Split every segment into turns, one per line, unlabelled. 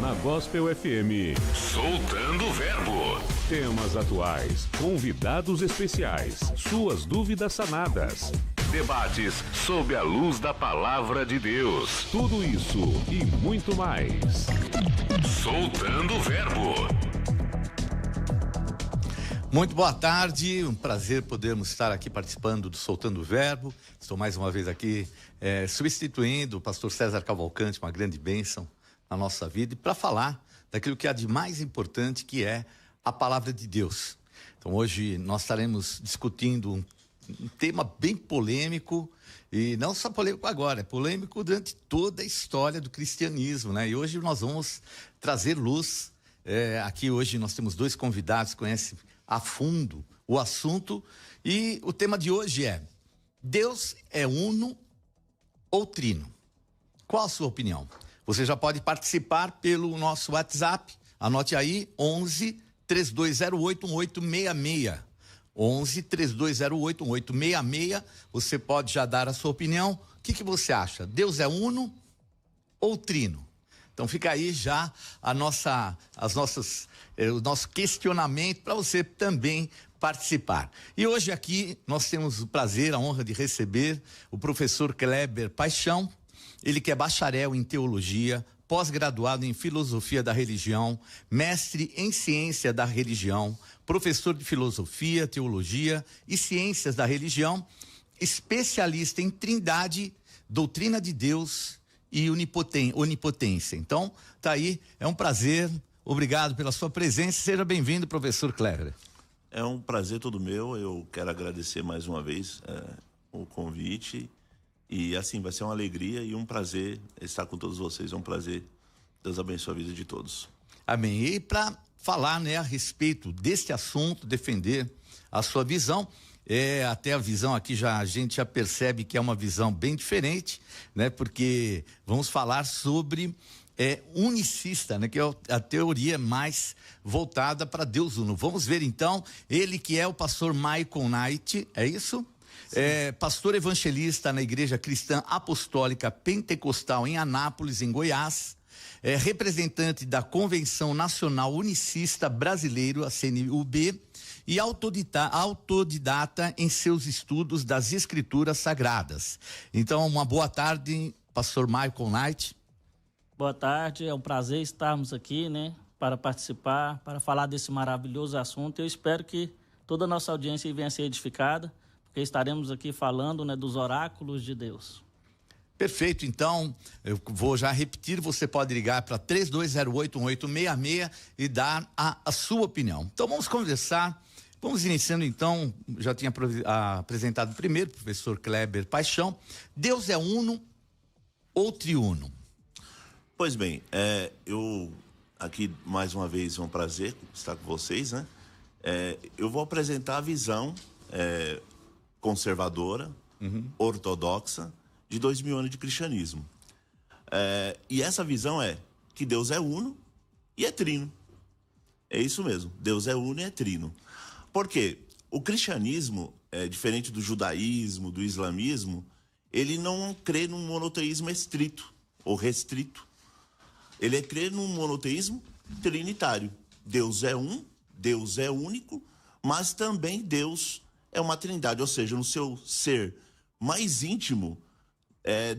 na Gospel FM.
Soltando o Verbo.
Temas atuais, convidados especiais, suas dúvidas sanadas.
Debates sob a luz da palavra de Deus.
Tudo isso e muito mais.
Soltando o Verbo.
Muito boa tarde, um prazer podermos estar aqui participando do Soltando o Verbo. Estou mais uma vez aqui substituindo o pastor César Cavalcante, uma grande bênção na nossa vida, e para falar daquilo que há de mais importante, que é a palavra de Deus. Então hoje nós estaremos discutindo um tema bem polêmico, e não só polêmico agora, é polêmico durante toda a história do cristianismo, né? E hoje nós vamos trazer luz. Aqui hoje nós temos dois convidados que conhecem a fundo o assunto, e o tema de hoje é: Deus é uno ou trino? Qual a sua opinião? Você já pode participar pelo nosso WhatsApp, anote aí, 11 3208 1866. 11 3208 1866. Você pode já dar a sua opinião. O que você acha? Deus é uno ou trino? Então fica aí já o nosso questionamento para você também participar. E hoje aqui nós temos o prazer, a honra de receber o professor Kleber Paixão. Ele que é bacharel em teologia, pós-graduado em filosofia da religião, mestre em ciência da religião, professor de filosofia, teologia e ciências da religião, especialista em trindade, doutrina de Deus e onipotência. Então, tá aí, é um prazer, obrigado pela sua presença, seja bem-vindo, professor Kleber.
É um prazer todo meu, eu quero agradecer mais uma vez o convite, e assim, vai ser uma alegria e um prazer estar com todos vocês, é um prazer. Deus abençoe a vida de todos.
Amém. E para falar, a respeito deste assunto, defender a sua visão, até a visão aqui a gente já percebe que é uma visão bem diferente, né? Porque vamos falar sobre unicista, né? Que é a teoria mais voltada para Deus uno. Vamos ver então, ele que é o pastor Michael Knight, é isso? Pastor evangelista na Igreja Cristã Apostólica Pentecostal em Anápolis, em Goiás, representante da Convenção Nacional Unicista Brasileiro, a CNUB, e autodidata em seus estudos das Escrituras Sagradas. Então, uma boa tarde, pastor Michael Knight.
Boa tarde, é um prazer estarmos aqui, para participar, para falar desse maravilhoso assunto. Eu espero que toda a nossa audiência venha a ser edificada, porque estaremos aqui falando, dos oráculos de Deus.
Perfeito, então, eu vou já repetir, você pode ligar para 3208-1866 e dar a sua opinião. Então vamos conversar, vamos iniciando então, já tinha apresentado primeiro, professor Kleber Paixão. Deus é uno ou triuno?
Pois bem, eu aqui mais uma vez é um prazer estar com vocês, né? Eu vou apresentar a visão conservadora, ortodoxa, de 2000 anos de cristianismo. E essa visão é que Deus é uno e é trino. É isso mesmo, Deus é uno e é trino. Por quê? O cristianismo, diferente do judaísmo, do islamismo, ele não crê num monoteísmo estrito ou restrito. Ele crê num monoteísmo trinitário. Deus é um, Deus é único, mas também Deus é uma trindade, ou seja, no seu ser mais íntimo,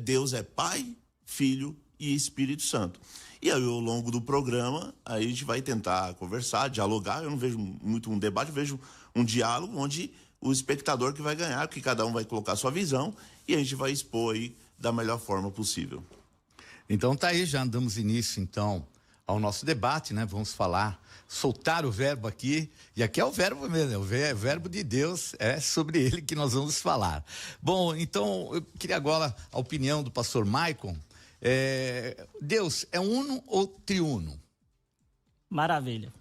Deus é Pai, Filho e Espírito Santo. E aí, ao longo do programa, aí a gente vai tentar conversar, dialogar. Eu não vejo muito um debate, eu vejo um diálogo onde o espectador que vai ganhar, que cada um vai colocar a sua visão e a gente vai expor aí da melhor forma possível.
Então tá aí, já damos início então ao nosso debate, né? Vamos falar, soltar o verbo aqui, e aqui é o verbo mesmo, é o verbo de Deus, é sobre ele que nós vamos falar. Bom, então eu queria agora a opinião do pastor Michael. Deus é uno ou triuno?
Maravilha.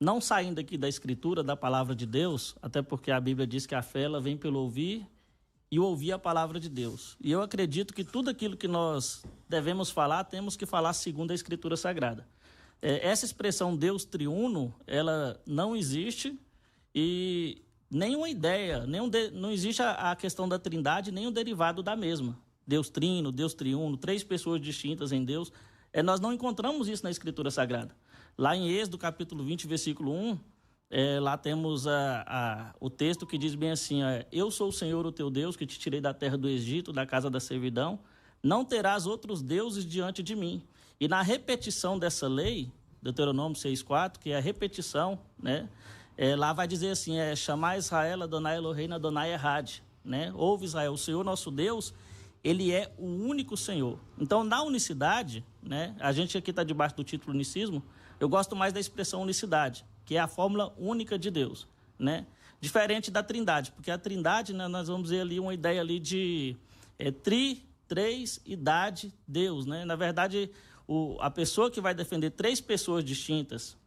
Não saindo aqui da escritura, da palavra de Deus, até porque a Bíblia diz que a fé ela vem pelo ouvir e ouvir a palavra de Deus. E eu acredito que tudo aquilo que nós devemos falar, temos que falar segundo a Escritura Sagrada. Essa expressão Deus triuno, ela não existe e nenhuma ideia, não existe a questão da trindade, nem o derivado da mesma. Deus trino, Deus triuno, três pessoas distintas em Deus. Nós não encontramos isso na Escritura Sagrada. Lá em Êxodo, capítulo 20, versículo 1, lá temos o texto que diz bem assim, eu sou o Senhor, o teu Deus, que te tirei da terra do Egito, da casa da servidão, não terás outros deuses diante de mim. E na repetição dessa lei, Deuteronômio 6,4, que é a repetição, né? Lá vai dizer assim, chamar Israel, Adonai Eloheinu, Adonai Errad, né? Ouve Israel, o Senhor nosso Deus, ele é o único Senhor. Então, na unicidade, né? A gente aqui está debaixo do título unicismo, eu gosto mais da expressão unicidade, que é a fórmula única de Deus, né? Diferente da trindade, porque a trindade, né, nós vamos ver ali uma ideia ali de três, idade, Deus, né? Na verdade, a pessoa que vai defender três pessoas distintas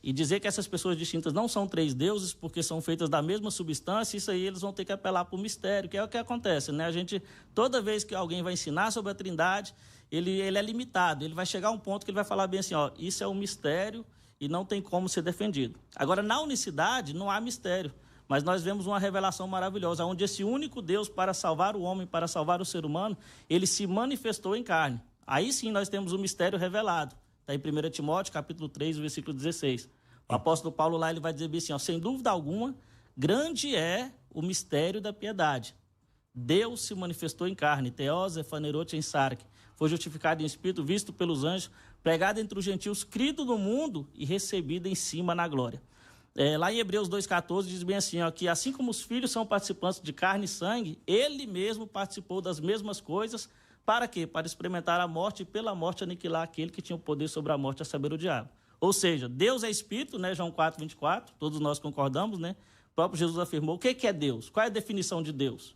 e dizer que essas pessoas distintas não são três deuses porque são feitas da mesma substância, isso aí eles vão ter que apelar para o mistério, que é o que acontece, né? A gente, toda vez que alguém vai ensinar sobre a trindade, ele é limitado, ele vai chegar a um ponto que ele vai falar bem assim, isso é um mistério e não tem como ser defendido. Agora, na unicidade, não há mistério, mas nós vemos uma revelação maravilhosa, onde esse único Deus, para salvar o homem, para salvar o ser humano, ele se manifestou em carne. Aí sim nós temos o mistério revelado. Está em 1 Timóteo, capítulo 3, versículo 16. O apóstolo Paulo lá ele vai dizer bem assim, sem dúvida alguma, grande é o mistério da piedade. Deus se manifestou em carne, Theos efanerot em sarque, foi justificado em espírito, visto pelos anjos, pregado entre os gentios, crido no mundo e recebido em cima na glória. Lá em Hebreus 2,14 diz bem assim, que assim como os filhos são participantes de carne e sangue, ele mesmo participou das mesmas coisas. Para quê? Para experimentar a morte e pela morte aniquilar aquele que tinha o poder sobre a morte, a saber, o diabo. Ou seja, Deus é espírito, né? João 4,24, todos nós concordamos, né? O próprio Jesus afirmou. O que é Deus? Qual é a definição de Deus?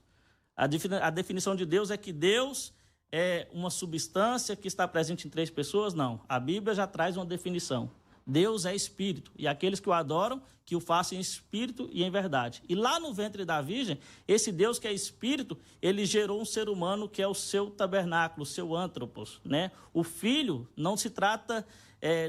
A definição de Deus é que Deus é uma substância que está presente em três pessoas? Não. A Bíblia já traz uma definição. Deus é espírito, e aqueles que o adoram, que o façam em espírito e em verdade. E lá no ventre da Virgem, esse Deus que é espírito, ele gerou um ser humano que é o seu tabernáculo, o seu antropos, né? O filho não se trata,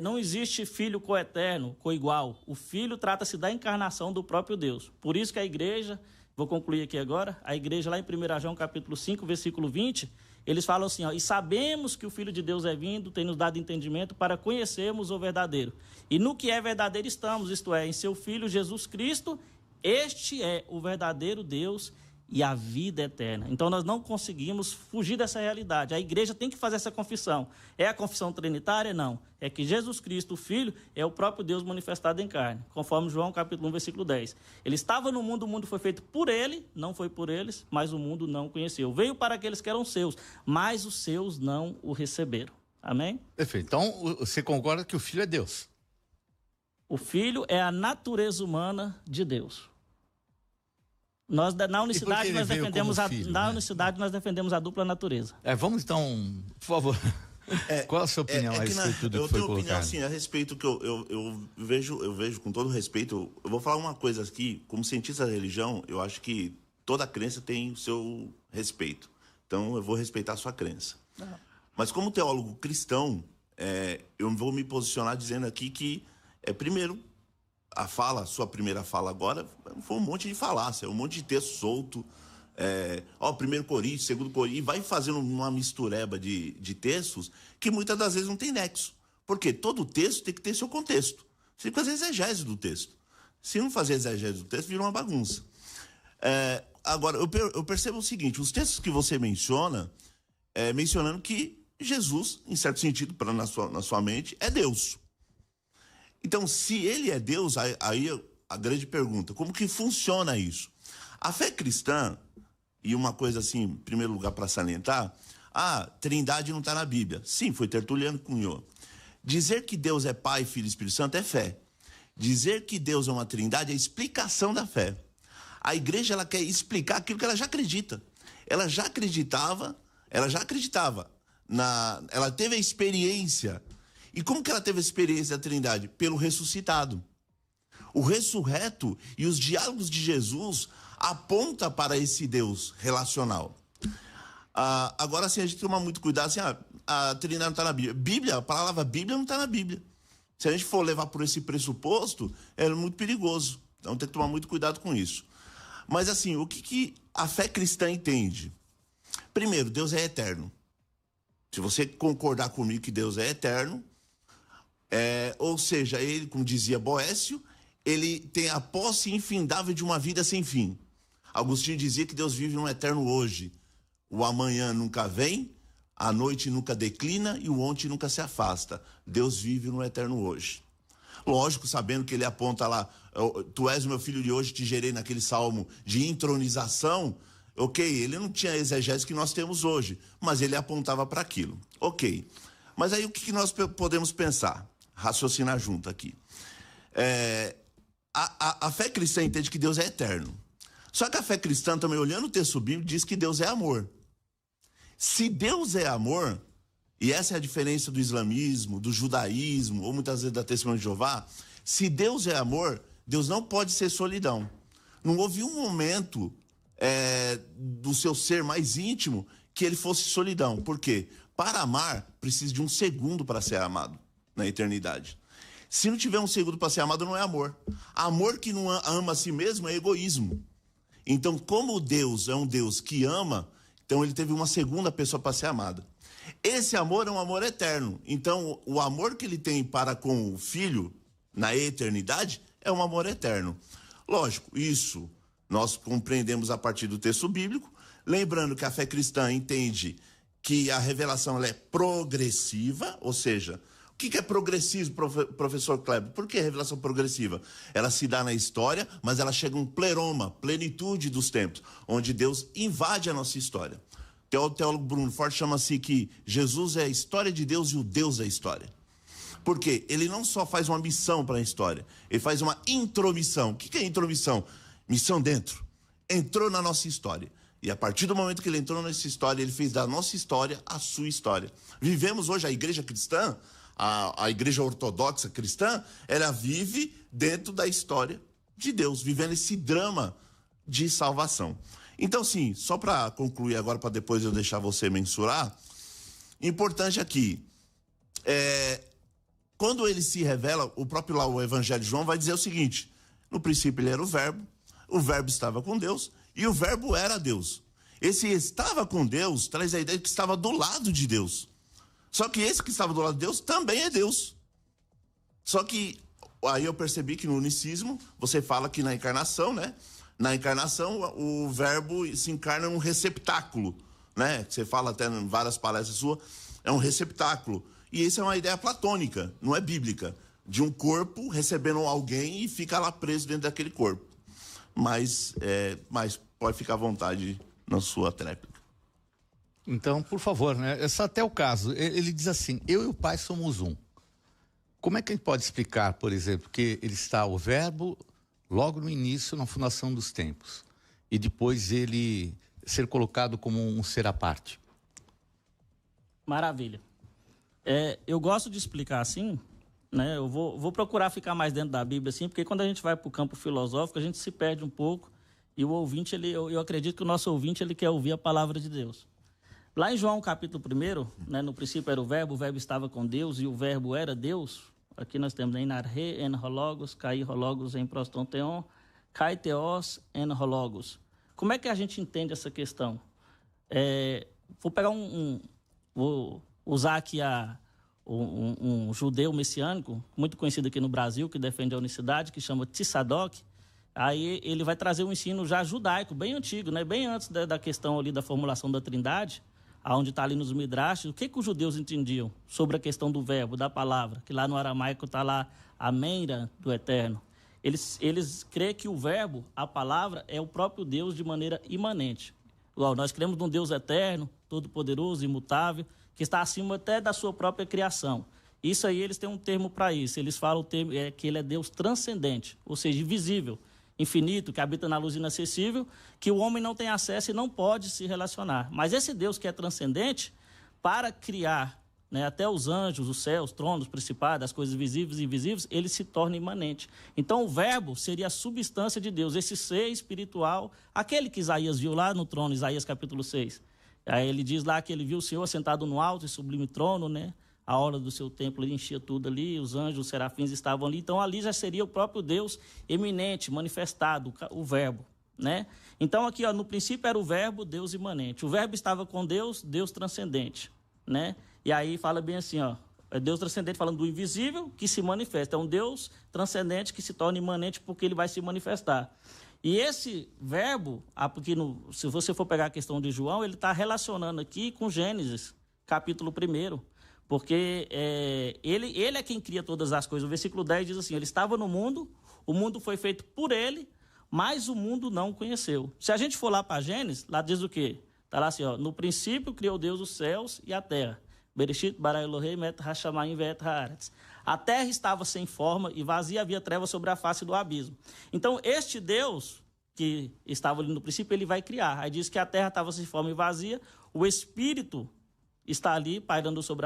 não existe filho coeterno, coigual. O filho trata-se da encarnação do próprio Deus. Por isso que a igreja, vou concluir aqui agora, a igreja lá em 1 João capítulo 5, versículo 20, eles falam assim, e sabemos que o Filho de Deus é vindo, tem nos dado entendimento para conhecermos o verdadeiro. E no que é verdadeiro estamos, isto é, em seu Filho Jesus Cristo, este é o verdadeiro Deus e a vida eterna. Então nós não conseguimos fugir dessa realidade. A igreja tem que fazer essa confissão. É a confissão trinitária? Não. É que Jesus Cristo, o Filho, é o próprio Deus manifestado em carne, conforme João capítulo 1, versículo 10. Ele estava no mundo, o mundo foi feito por ele, não foi por eles, mas o mundo não o conheceu. Veio para aqueles que eram seus, mas os seus não o receberam. Amém?
Perfeito. Então, você concorda que o Filho é Deus?
O Filho é a natureza humana de Deus. Nós, na unicidade, nós defendemos nós defendemos a dupla natureza.
Vamos então, por favor. Qual a sua opinião a respeito de tudo que foi colocado? Eu tenho opinião,
assim, a respeito que eu vejo com todo respeito. Eu vou falar uma coisa aqui, como cientista da religião, eu acho que toda crença tem o seu respeito. Então, eu vou respeitar a sua crença. Mas como teólogo cristão, eu vou me posicionar dizendo aqui que, primeiro, a sua primeira fala agora, foi um monte de falácia, um monte de texto solto. 1 Coríntios, 2 Coríntios, e vai fazendo uma mistureba de textos que muitas das vezes não tem nexo. Porque todo texto tem que ter seu contexto. Você tem que fazer exegese do texto. Se não fazer exegese do texto, vira uma bagunça. Agora, eu percebo o seguinte, os textos que você menciona, mencionando que Jesus, em certo sentido, na sua mente, é Deus. Então, se ele é Deus, aí a grande pergunta, como que funciona isso? A fé cristã, e uma coisa assim, em primeiro lugar para salientar, a trindade não está na Bíblia. Sim, foi Tertuliano que cunhou. Dizer que Deus é Pai, Filho e Espírito Santo é fé. Dizer que Deus é uma trindade é explicação da fé. A igreja ela quer explicar aquilo que ela já acredita. Ela já acreditava, ela teve a experiência. E como que ela teve a experiência da trindade? Pelo ressuscitado. O ressurreto e os diálogos de Jesus apontam para esse Deus relacional. Agora, assim, a gente toma muito cuidado, assim, a trindade não está na Bíblia. A palavra Bíblia não está na Bíblia. Se a gente for levar por esse pressuposto, é muito perigoso. Então tem que tomar muito cuidado com isso. Mas, assim, o que a fé cristã entende? Primeiro, Deus é eterno. Se você concordar comigo que Deus é eterno, ou seja, ele, como dizia Boécio, ele tem a posse infindável de uma vida sem fim. Agostinho dizia que Deus vive no eterno hoje. O amanhã nunca vem, a noite nunca declina e o ontem nunca se afasta. Deus vive no eterno hoje. Lógico, sabendo que ele aponta lá, tu és o meu filho de hoje, te gerei naquele salmo de entronização. Ok, ele não tinha a exegese que nós temos hoje, mas ele apontava para aquilo. Ok, mas aí o que nós podemos pensar? Raciocinar junto aqui. A fé cristã entende que Deus é eterno. Só que a fé cristã, também olhando o texto bíblico, diz que Deus é amor. Se Deus é amor, e essa é a diferença do islamismo, do judaísmo, ou muitas vezes da Testemunha de Jeová, se Deus é amor, Deus não pode ser solidão. Não houve um momento do seu ser mais íntimo que ele fosse solidão. Por quê? Para amar, precisa de um segundo para ser amado na eternidade. Se não tiver um segundo para ser amado, não é amor. Amor que não ama a si mesmo é egoísmo. Então, como Deus é um Deus que ama, então ele teve uma segunda pessoa para ser amada. Esse amor é um amor eterno. Então, o amor que ele tem para com o Filho na eternidade é um amor eterno. Lógico, isso nós compreendemos a partir do texto bíblico, lembrando que a fé cristã entende que a revelação ela é progressiva, ou seja, o que é progressivo, professor Kleber? Por que revelação progressiva? Ela se dá na história, mas ela chega a um pleroma, plenitude dos tempos, onde Deus invade a nossa história. O teólogo Bruno Forte chama assim que Jesus é a história de Deus e o Deus é a história. Por quê? Ele não só faz uma missão para a história, ele faz uma intromissão. O que é intromissão? Missão dentro. Entrou na nossa história. E a partir do momento que ele entrou nessa história, ele fez da nossa história a sua história. Vivemos hoje a igreja cristã, a igreja ortodoxa cristã, ela vive dentro da história de Deus, vivendo esse drama de salvação. Então, sim, só para concluir agora, para depois eu deixar você mensurar, importante aqui, quando ele se revela, o próprio lá, o Evangelho de João vai dizer o seguinte: no princípio ele era o Verbo estava com Deus e o Verbo era Deus. Esse estava com Deus traz a ideia de que estava do lado de Deus. Só que esse que estava do lado de Deus também é Deus. Só que aí eu percebi que no unicismo, você fala que na encarnação, né? Na encarnação, o Verbo se encarna num receptáculo, né? Você fala até em várias palestras suas, é um receptáculo. E isso é uma ideia platônica, não é bíblica, de um corpo recebendo alguém e fica lá preso dentro daquele corpo. Mas pode ficar à vontade na sua tréplica.
Então, por favor, né? Esse é até o caso. Ele diz assim: eu e o Pai somos um. Como é que a gente pode explicar, por exemplo, que ele está o Verbo logo no início, na fundação dos tempos, e depois ele ser colocado como um ser à parte?
Maravilha. Eu gosto de explicar assim, né? Eu vou procurar ficar mais dentro da Bíblia assim, porque quando a gente vai para o campo filosófico, a gente se perde um pouco, e o ouvinte, eu acredito que o nosso ouvinte, ele quer ouvir a palavra de Deus. Lá em João capítulo 1, né, no princípio era o Verbo estava com Deus e o Verbo era Deus. Aqui nós temos en arhe, en hologos, kai hologos, en prostonteon, kai theos, en hologos. Como é que a gente entende essa questão? Vou pegar vou usar aqui um judeu messiânico, muito conhecido aqui no Brasil, que defende a unicidade, que chama Tissadok. Aí ele vai trazer um ensino já judaico, bem antigo, né? Bem antes da questão ali da formulação da Trindade, aonde está ali nos Midrash. O que os judeus entendiam sobre a questão do verbo, da palavra, que lá no aramaico está lá a meira do eterno. Eles creem que o verbo, a palavra, é o próprio Deus de maneira imanente. Igual, nós cremos num Deus eterno, todo-poderoso, imutável, que está acima até da sua própria criação. Isso aí, eles têm um termo para isso. Eles falam que ele é Deus transcendente, ou seja, invisível, infinito, que habita na luz inacessível, que o homem não tem acesso e não pode se relacionar. Mas esse Deus que é transcendente, para criar, né, até os anjos, os céus, tronos, principados, as coisas visíveis e invisíveis, ele se torna imanente. Então o verbo seria a substância de Deus, esse ser espiritual, aquele que Isaías viu lá no trono, Isaías capítulo 6. Aí ele diz lá que ele viu o Senhor sentado no alto e sublime trono, né? A hora do seu templo ele enchia tudo ali, os anjos, os serafins estavam ali. Então ali já seria o próprio Deus eminente, manifestado, o verbo, né? Então aqui, ó, no princípio era o verbo, Deus imanente. O verbo estava com Deus, Deus transcendente, né? E aí fala bem assim, ó, é Deus transcendente falando do invisível que se manifesta. É um Deus transcendente que se torna imanente porque ele vai se manifestar. E esse verbo, porque se você for pegar a questão de João, ele está relacionando aqui com Gênesis, capítulo 1, porque ele é quem cria todas as coisas. O versículo 10 diz assim, ele estava no mundo, o mundo foi feito por ele, mas o mundo não o conheceu. Se a gente for lá para Gênesis, lá diz o quê? Está lá assim, ó, no princípio criou Deus os céus e a terra. Bereshit bara Elohim et hashamayim ve'et haaretz. A terra estava sem forma e vazia, havia trevas sobre a face do abismo. Então, este Deus que estava ali no princípio, ele vai criar. Aí diz que a terra estava sem forma e vazia, o Espírito está ali pairando sobre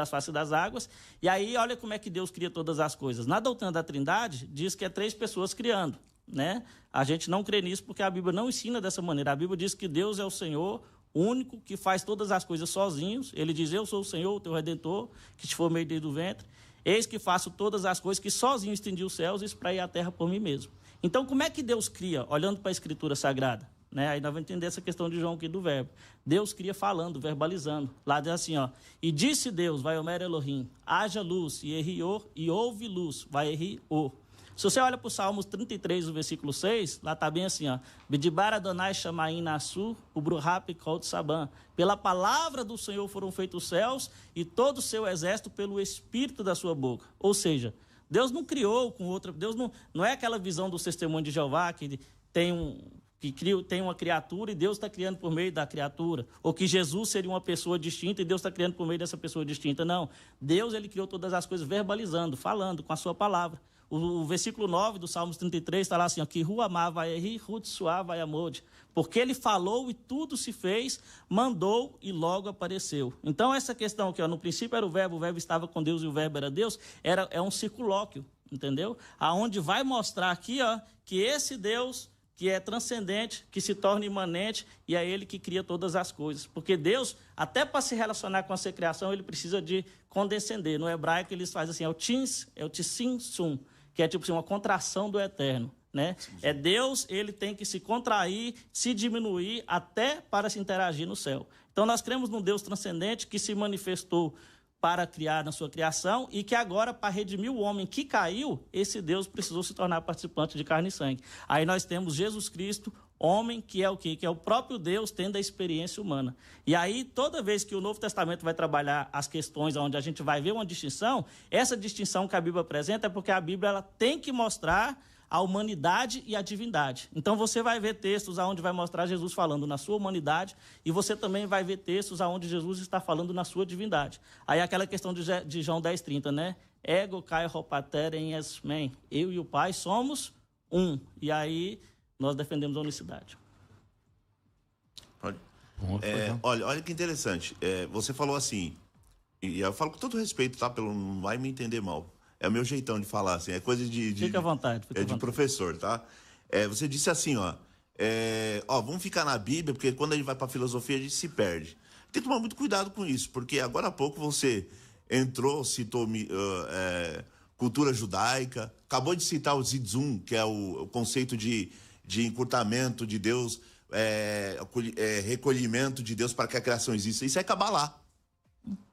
as faces das águas. E aí, olha como é que Deus cria todas as coisas. Na doutrina da Trindade, diz que é 3 pessoas criando, né? A gente não crê nisso porque a Bíblia não ensina dessa maneira. A Bíblia diz que Deus é o Senhor único, que faz todas as coisas sozinhos. Ele diz, eu sou o Senhor, o teu Redentor, que te formei desde o ventre. Eis que faço todas as coisas, que sozinho estendi os céus e espraiei a terra por mim mesmo. Então, como é que Deus cria, olhando para a Escritura Sagrada? Né? Aí nós vamos entender essa questão de João aqui do verbo. Deus cria falando, verbalizando. Lá diz assim, ó, e disse Deus, vai Omer Elohim, haja luz, e houve luz, vai Erri-o. Se você olha para o Salmos 33, o versículo 6, lá está bem assim, ó. Bidibar Adonai Shamaim Nasu, Ubruhap Kol Saban. Pela palavra do Senhor foram feitos os céus e todo o seu exército pelo espírito da sua boca. Ou seja, Deus não criou com outra... Deus não é aquela visão do testemunho de Jeová que tem uma criatura e Deus está criando por meio da criatura. Ou que Jesus seria uma pessoa distinta e Deus está criando por meio dessa pessoa distinta. Não. Deus, ele criou todas as coisas verbalizando, falando com a sua palavra. O versículo 9 do Salmos 33 está lá assim, que Ruamá vai erri, Rutsuá vai amode. Porque ele falou e tudo se fez, mandou e logo apareceu. Então, essa questão aqui, ó, no princípio era o verbo estava com Deus e o verbo era Deus, é um circulóquio, entendeu? Aonde vai mostrar aqui, ó, que esse Deus que é transcendente, que se torna imanente, e é ele que cria todas as coisas. Porque Deus, até para se relacionar com a sua criação, ele precisa de condescender. No hebraico, eles fazem assim, é o tissim-sum, que é tipo assim, uma contração do eterno, né? É Deus, ele tem que se contrair, se diminuir, até para se interagir no céu. Então, nós cremos num Deus transcendente que se manifestou para criar na sua criação e que agora, para redimir o homem que caiu, esse Deus precisou se tornar participante de carne e sangue. Aí nós temos Jesus Cristo, homem, que é o quê? Que é o próprio Deus tendo a experiência humana. E aí, toda vez que o Novo Testamento vai trabalhar as questões onde a gente vai ver uma distinção, essa distinção que a Bíblia apresenta é porque a Bíblia ela tem que mostrar a humanidade e a divindade. Então, você vai ver textos onde vai mostrar Jesus falando na sua humanidade e você também vai ver textos onde Jesus está falando na sua divindade. Aí, aquela questão de João 10:30, né? Ego kai hopater en esmen. Eu e o Pai somos um. E aí, nós defendemos a unicidade.
Olha que interessante. Você falou assim, e eu falo com todo respeito, tá? Não vai me entender mal. É o meu jeitão de falar, assim, é coisa de...
Fica à vontade.
De professor, tá? Você disse assim, vamos ficar na Bíblia, porque quando a gente vai para a filosofia, a gente se perde. Tem que tomar muito cuidado com isso, porque agora há pouco você citou cultura judaica, acabou de citar o Zidzum, que é o conceito de encurtamento de Deus, recolhimento de Deus para que a criação exista. Isso é Cabalá.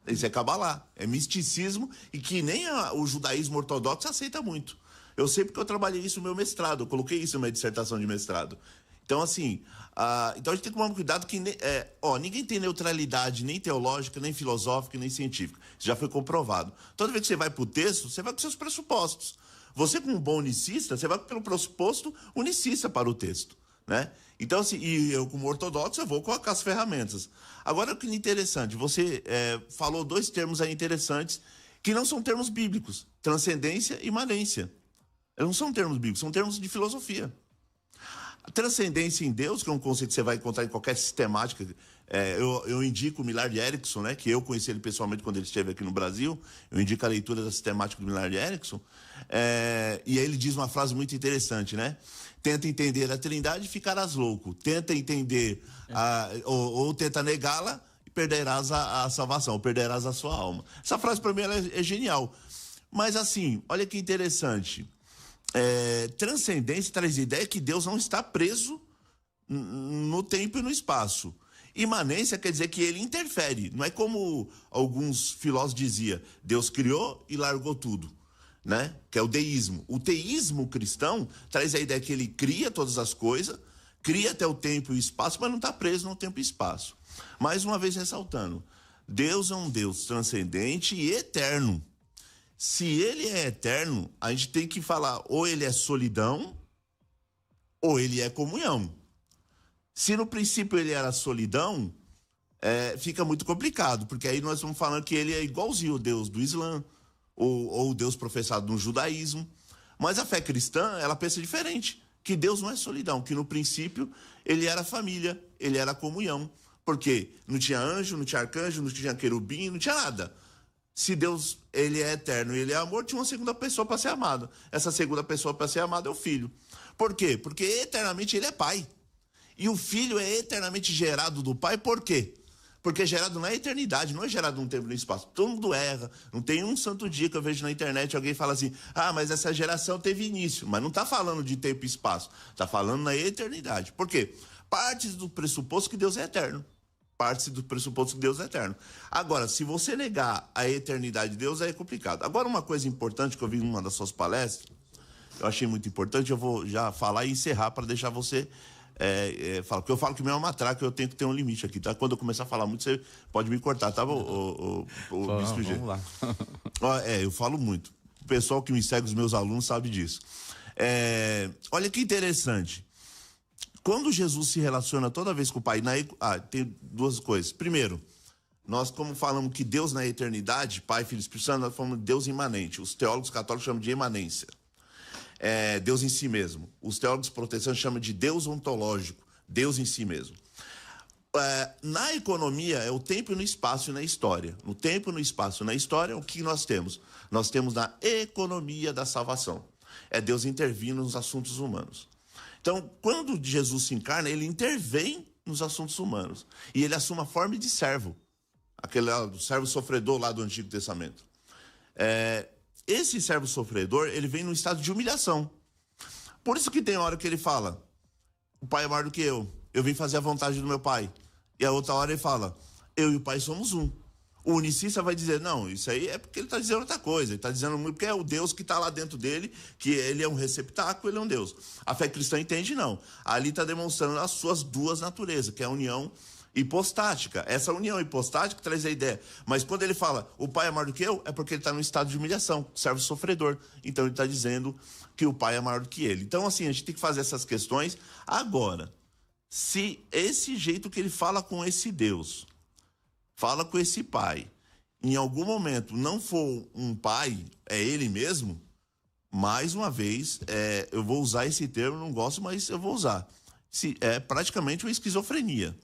Isso é Cabalá, é misticismo e que nem o judaísmo ortodoxo aceita muito. Eu sei porque eu trabalhei isso no meu mestrado, eu coloquei isso na minha dissertação de mestrado. Então, assim, então a gente tem que tomar cuidado que ninguém tem neutralidade nem teológica, nem filosófica, nem científica. Isso já foi comprovado. Toda vez que você vai para o texto, você vai com seus pressupostos. Você, como um bom unicista, você vai pelo pressuposto unicista para o texto, né? Então, assim, e eu, como ortodoxo, eu vou com as ferramentas. Agora, o que é interessante, você falou 2 termos aí interessantes que não são termos bíblicos, transcendência e imanência. Não são termos bíblicos, são termos de filosofia. A transcendência em Deus, que é um conceito que você vai encontrar em qualquer sistemática, eu indico o Millard Erickson, né, que eu conheci ele pessoalmente quando ele esteve aqui no Brasil, eu indico a leitura da sistemática do Millard Erickson, e aí ele diz uma frase muito interessante, né? Tenta entender a Trindade e ficarás louco. Tenta entender, ou tenta negá-la e perderás a salvação, ou perderás a sua alma. Essa frase para mim ela é genial. Mas assim, olha que interessante. Transcendência traz a ideia que Deus não está preso no tempo e no espaço. Imanência quer dizer que ele interfere. Não é como alguns filósofos diziam, Deus criou e largou tudo, né? Que é o deísmo. O teísmo cristão traz a ideia que ele cria todas as coisas, cria até o tempo e o espaço, mas não está preso no tempo e espaço. Mais uma vez ressaltando, Deus é um Deus transcendente e eterno. Se ele é eterno, a gente tem que falar ou ele é solidão ou ele é comunhão. Se no princípio ele era solidão, fica muito complicado, porque aí nós vamos falando que ele é igualzinho o Deus do Islã, ou o Deus professado no judaísmo. Mas a fé cristã, ela pensa diferente, que Deus não é solidão, que no princípio ele era família, ele era comunhão. Porque não tinha anjo, não tinha arcanjo, não tinha querubim, não tinha nada. Se Deus, ele é eterno e ele é amor, tinha uma segunda pessoa para ser amada. Essa segunda pessoa para ser amada é o Filho. Por quê? Porque eternamente ele é Pai. E o Filho é eternamente gerado do Pai, por quê? Porque é gerado na eternidade, não é gerado num tempo e no espaço. Todo mundo erra. Não tem um santo dia que eu vejo na internet alguém fala assim, mas essa geração teve início. Mas não está falando de tempo e espaço. Está falando na eternidade. Por quê? Parte do pressuposto que Deus é eterno. Parte do pressuposto que Deus é eterno. Agora, se você negar a eternidade de Deus, é complicado. Agora, uma coisa importante que eu vi em uma das suas palestras, eu achei muito importante, eu vou já falar e encerrar para deixar você falar. Porque eu falo que minha é uma matraca, eu tenho que ter um limite aqui, tá? Quando eu começar a falar muito, você pode me cortar, tá?
Vamos lá.
Eu falo muito. O pessoal que me segue, os meus alunos, sabe disso. Olha que interessante. Quando Jesus se relaciona toda vez com o Pai, tem duas coisas. Primeiro, nós como falamos que Deus na eternidade, Pai, Filho e Espírito Santo, nós falamos de Deus imanente. Os teólogos católicos chamam de emanência. Deus em si mesmo. Os teólogos protestantes chamam de Deus ontológico, Deus em si mesmo. Na economia é o tempo e no espaço e na história. No tempo e no espaço e na história, o que nós temos? Nós temos na economia da salvação. É Deus intervindo nos assuntos humanos. Então, quando Jesus se encarna, ele intervém nos assuntos humanos. E ele assume a forma de servo. Aquele servo sofredor lá do Antigo Testamento. Esse servo sofredor, ele vem num estado de humilhação. Por isso que tem hora que ele fala, o Pai é maior do que eu vim fazer a vontade do meu Pai. E a outra hora ele fala, eu e o Pai somos um. O unicista vai dizer, não, isso aí é porque ele está dizendo outra coisa. Ele está dizendo muito porque é o Deus que está lá dentro dele, que ele é um receptáculo, ele é um Deus. A fé cristã entende, não. Ali está demonstrando as suas duas naturezas, que é a união hipostática. Essa união hipostática traz a ideia. Mas quando ele fala, o Pai é maior do que eu, é porque ele está num estado de humilhação, servo sofredor. Então ele está dizendo que o Pai é maior do que ele. Então, assim, a gente tem que fazer essas questões. Agora, se esse jeito que ele fala com esse Deus, fala com esse Pai, em algum momento não for um Pai, é ele mesmo, mais uma vez, eu vou usar esse termo, não gosto, mas eu vou usar. É praticamente uma esquizofrenia.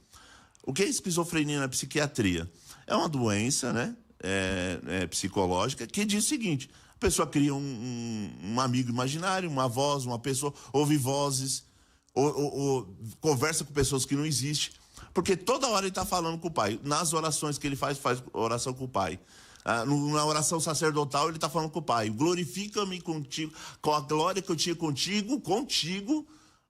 O que é esquizofrenia na psiquiatria? É uma doença, né, psicológica, que diz o seguinte, a pessoa cria um amigo imaginário, uma voz, uma pessoa, ouve vozes, ou conversa com pessoas que não existem, porque toda hora ele está falando com o Pai. Nas orações que ele faz oração com o Pai. Na oração sacerdotal, ele está falando com o Pai. Glorifica-me contigo, com a glória que eu tinha contigo,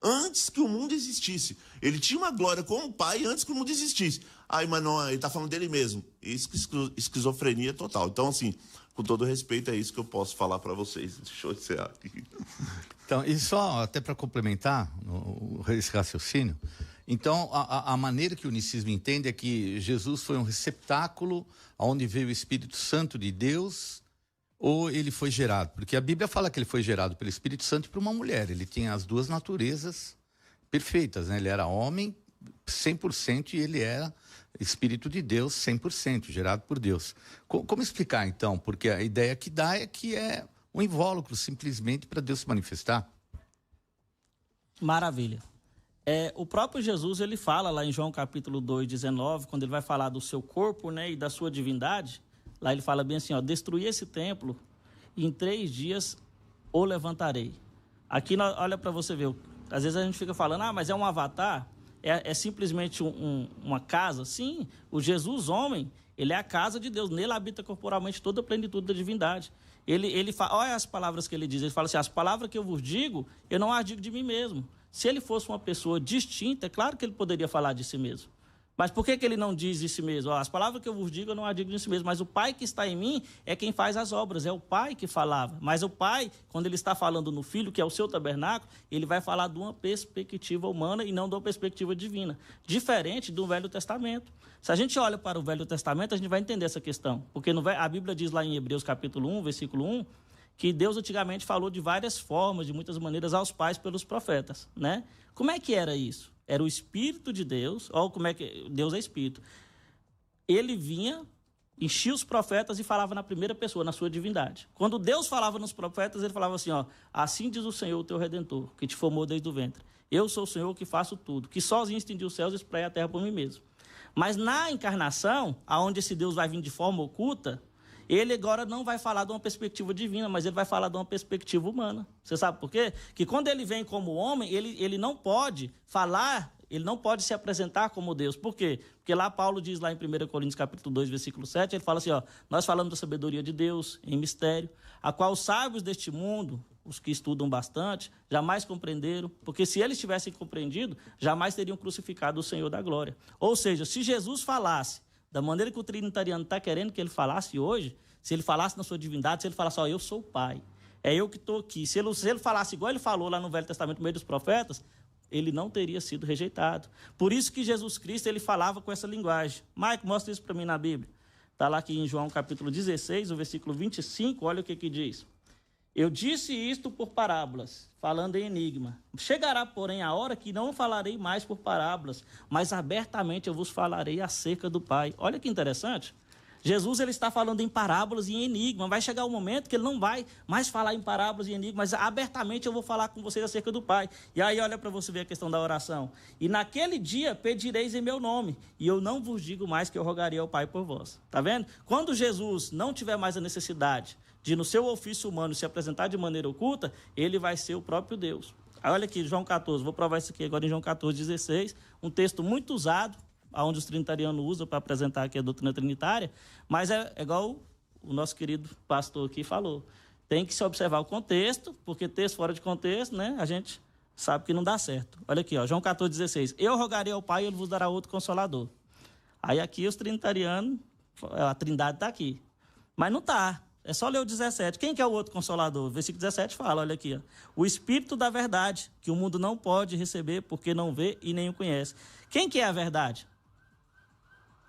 antes que o mundo existisse. Ele tinha uma glória com o Pai antes que o mundo existisse. Mas não, ele está falando dele mesmo. Esquizofrenia total. Então, assim, com todo respeito, é isso que eu posso falar para vocês. Deixa eu encerrar aqui.
Então, e só até para complementar esse raciocínio, então a maneira que o unicismo entende é que Jesus foi um receptáculo onde veio o Espírito Santo de Deus, ou ele foi gerado? Porque a Bíblia fala que ele foi gerado pelo Espírito Santo por uma mulher, ele tinha as duas naturezas perfeitas, né? Ele era homem 100% e ele era Espírito de Deus 100%, gerado por Deus. Como explicar então? Porque a ideia que dá é que é um invólucro simplesmente para Deus se manifestar.
Maravilha. O próprio Jesus, ele fala lá em João capítulo 2:19, quando ele vai falar do seu corpo, né, e da sua divindade, lá ele fala bem assim, destruir esse templo e em 3 dias o levantarei. Aqui, olha para você ver, às vezes a gente fica falando, mas é um avatar, é simplesmente uma casa. Sim, o Jesus homem, ele é a casa de Deus, nele habita corporalmente toda a plenitude da divindade. Ele fala, olha as palavras que ele diz, ele fala assim, as palavras que eu vos digo, eu não as digo de mim mesmo. Se ele fosse uma pessoa distinta, é claro que ele poderia falar de si mesmo. Mas por que ele não diz isso mesmo? As palavras que eu vos digo, eu não as digo em si mesmo. Mas o Pai que está em mim é quem faz as obras. É o Pai que falava. Mas o Pai, quando ele está falando no Filho, que é o seu tabernáculo, ele vai falar de uma perspectiva humana e não de uma perspectiva divina. Diferente do Velho Testamento. Se a gente olha para o Velho Testamento, a gente vai entender essa questão. Porque a Bíblia diz lá em Hebreus capítulo 1, versículo 1, que Deus antigamente falou de várias formas, de muitas maneiras, aos pais pelos profetas, né? Como é que era isso? Era o Espírito de Deus, ou como é que Deus é Espírito. Ele vinha, enchia os profetas e falava na primeira pessoa, na sua divindade. Quando Deus falava nos profetas, ele falava assim, ó, assim diz o Senhor, o teu Redentor, que te formou desde o ventre. Eu sou o Senhor que faço tudo, que sozinho estendi os céus e espraiei a terra por mim mesmo. Mas na encarnação, aonde esse Deus vai vir de forma oculta, ele agora não vai falar de uma perspectiva divina, mas ele vai falar de uma perspectiva humana. Você sabe por quê? Que quando ele vem como homem, ele não pode falar, ele não pode se apresentar como Deus. Por quê? Porque lá Paulo diz lá em 1 Coríntios capítulo 2, versículo 7, ele fala assim, ó, nós falamos da sabedoria de Deus em mistério, a qual os sábios deste mundo, os que estudam bastante, jamais compreenderam, porque se eles tivessem compreendido, jamais teriam crucificado o Senhor da glória. Ou seja, se Jesus falasse da maneira que o trinitariano está querendo que ele falasse hoje, se ele falasse na sua divindade, se ele falasse, ó, eu sou o Pai, é eu que estou aqui. Se ele falasse igual ele falou lá no Velho Testamento, no meio dos profetas, ele não teria sido rejeitado. Por isso que Jesus Cristo, ele falava com essa linguagem. Mike, mostra isso para mim na Bíblia. Está lá aqui em João capítulo 16, o versículo 25, olha o que diz. Eu disse isto por parábolas, falando em enigma. Chegará, porém, a hora que não falarei mais por parábolas, mas abertamente eu vos falarei acerca do Pai. Olha que interessante. Jesus ele está falando em parábolas e em enigma. Vai chegar um momento que ele não vai mais falar em parábolas e enigma, mas abertamente eu vou falar com vocês acerca do Pai. E aí olha para você ver a questão da oração. E naquele dia pedireis em meu nome, e eu não vos digo mais que eu rogarei ao Pai por vós. Está vendo? Quando Jesus não tiver mais a necessidade de no seu ofício humano se apresentar de maneira oculta, ele vai ser o próprio Deus. Aí olha aqui, João 14, vou provar isso aqui agora em João 14, 16, um texto muito usado, onde os trinitarianos usam para apresentar aqui a doutrina trinitária, mas é igual o nosso querido pastor aqui falou. Tem que se observar o contexto, porque texto fora de contexto, né, a gente sabe que não dá certo. Olha aqui, ó, João 14, 16. Eu rogarei ao Pai e ele vos dará outro Consolador. Aí aqui os trinitarianos, a trindade está aqui. Mas não está. É só ler o 17. Quem que é o outro Consolador? O versículo 17 fala, olha aqui. Ó. O Espírito da verdade, que o mundo não pode receber porque não vê e nem o conhece. Quem que é a verdade?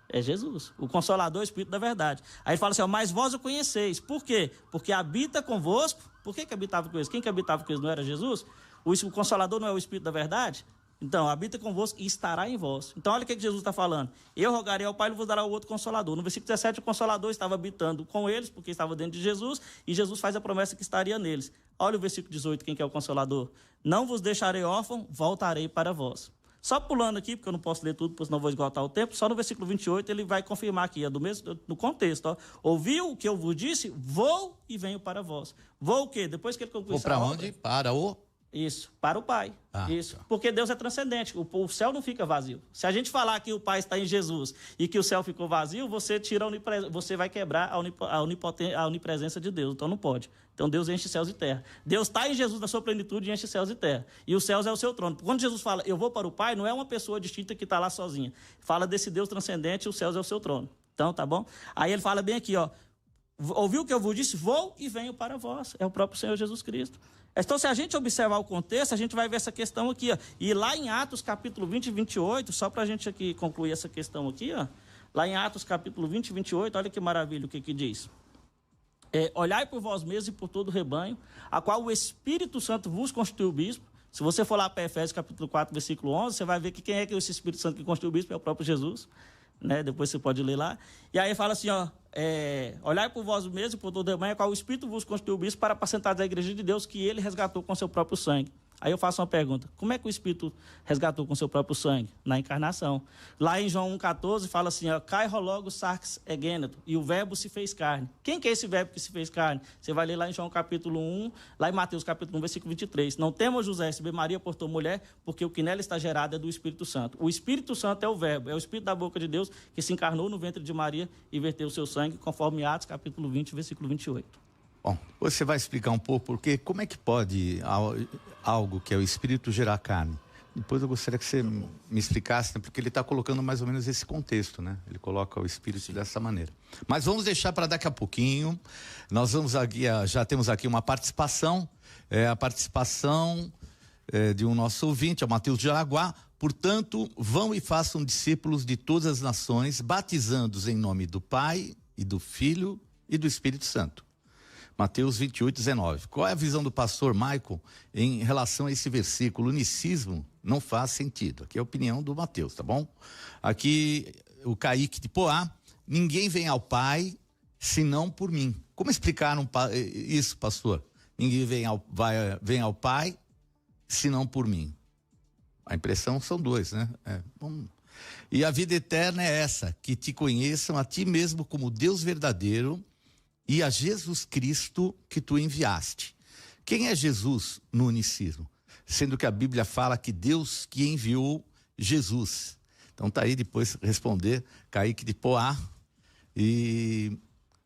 É Jesus. O Consolador é o Espírito da verdade. Aí ele fala assim, ó, mas vós o conheceis. Por quê? Porque habita convosco. Por que habitava com eles? Quem que habitava com eles? Não era Jesus? O Consolador não é o Espírito da verdade? Então, habita convosco e estará em vós. Então, olha o que Jesus está falando. Eu rogarei ao Pai e vos dará o outro Consolador. No versículo 17, o Consolador estava habitando com eles, porque estava dentro de Jesus, e Jesus faz a promessa que estaria neles. Olha o versículo 18, quem que é o Consolador. Não vos deixarei órfão, voltarei para vós. Só pulando aqui, porque eu não posso ler tudo, porque senão vou esgotar o tempo, só no versículo 28 ele vai confirmar aqui, é do mesmo, no contexto. Ó. Ouviu o que eu vos disse? Vou e venho para vós. Vou o quê? Depois que ele concluiu.
Vou para onde? Para o...
Isso, para o Pai. Isso. Porque Deus é transcendente, o céu não fica vazio. Se a gente falar que o Pai está em Jesus e que o céu ficou vazio, você vai quebrar a onipresença de Deus, então não pode. Então Deus enche céus e terra. Deus está em Jesus na sua plenitude e enche céus e terra. E os céus é o seu trono. Quando Jesus fala, eu vou para o Pai, não é uma pessoa distinta que está lá sozinha. Fala desse Deus transcendente e os céus é o seu trono. Então, tá bom? Aí ele fala bem aqui, ó. Ouviu o que eu vos disse? Vou e venho para vós. É o próprio Senhor Jesus Cristo. Então, se a gente observar o contexto, a gente vai ver essa questão aqui, ó. E lá em Atos, capítulo 20 e 28, só para a gente aqui concluir essa questão aqui, ó. Lá em Atos, capítulo 20 e 28, olha que maravilha o que diz. Olhai por vós mesmos e por todo o rebanho, a qual o Espírito Santo vos constituiu bispo. Se você for lá para Efésios, capítulo 4, versículo 11, você vai ver que quem é que esse Espírito Santo que constituiu o bispo é o próprio Jesus. Né? Depois você pode ler lá. E aí fala assim, ó, olhai por vós mesmos e por todo o rebanho, a qual o Espírito vos constituiu bispo para apacentar a igreja de Deus que ele resgatou com seu próprio sangue. Aí eu faço uma pergunta, como é que o Espírito resgatou com seu próprio sangue? Na encarnação. Lá em João 1,14 fala assim, ó, Kairo logos sarx egêneto, e o verbo se fez carne. Quem que é esse verbo que se fez carne? Você vai ler lá em João capítulo 1, lá em Mateus capítulo 1, versículo 23. Não temas José, receber Maria por tua mulher, porque o que nela está gerado é do Espírito Santo. O Espírito Santo é o verbo, é o Espírito da boca de Deus que se encarnou no ventre de Maria e verteu o seu sangue, conforme Atos capítulo 20, versículo 28.
Bom, você vai explicar um pouco porque como é que pode algo que é o Espírito gerar carne? Depois eu gostaria que você me explicasse, né? Porque ele está colocando mais ou menos esse contexto, né? Ele coloca o Espírito dessa maneira. Mas vamos deixar para daqui a pouquinho. Nós vamos aqui, já temos aqui uma participação, a participação de um nosso ouvinte, é o Mateus de Araguá. Portanto, vão e façam discípulos de todas as nações, batizando-os em nome do Pai e do Filho e do Espírito Santo. Mateus 28:19. Qual é a visão do pastor Michael em relação a esse versículo? O unicismo não faz sentido. Aqui é a opinião do Mateus, tá bom? Aqui o Kaique de Poá. Ninguém vem ao Pai senão por mim. Como explicaram isso, pastor? Ninguém vem ao Pai senão por mim. A impressão são dois, né? E a vida eterna é essa, que te conheçam a ti mesmo como Deus verdadeiro e a Jesus Cristo que tu enviaste. Quem é Jesus no unicismo? Sendo que a Bíblia fala que Deus que enviou Jesus. Então tá aí depois responder Kaique de Poá. E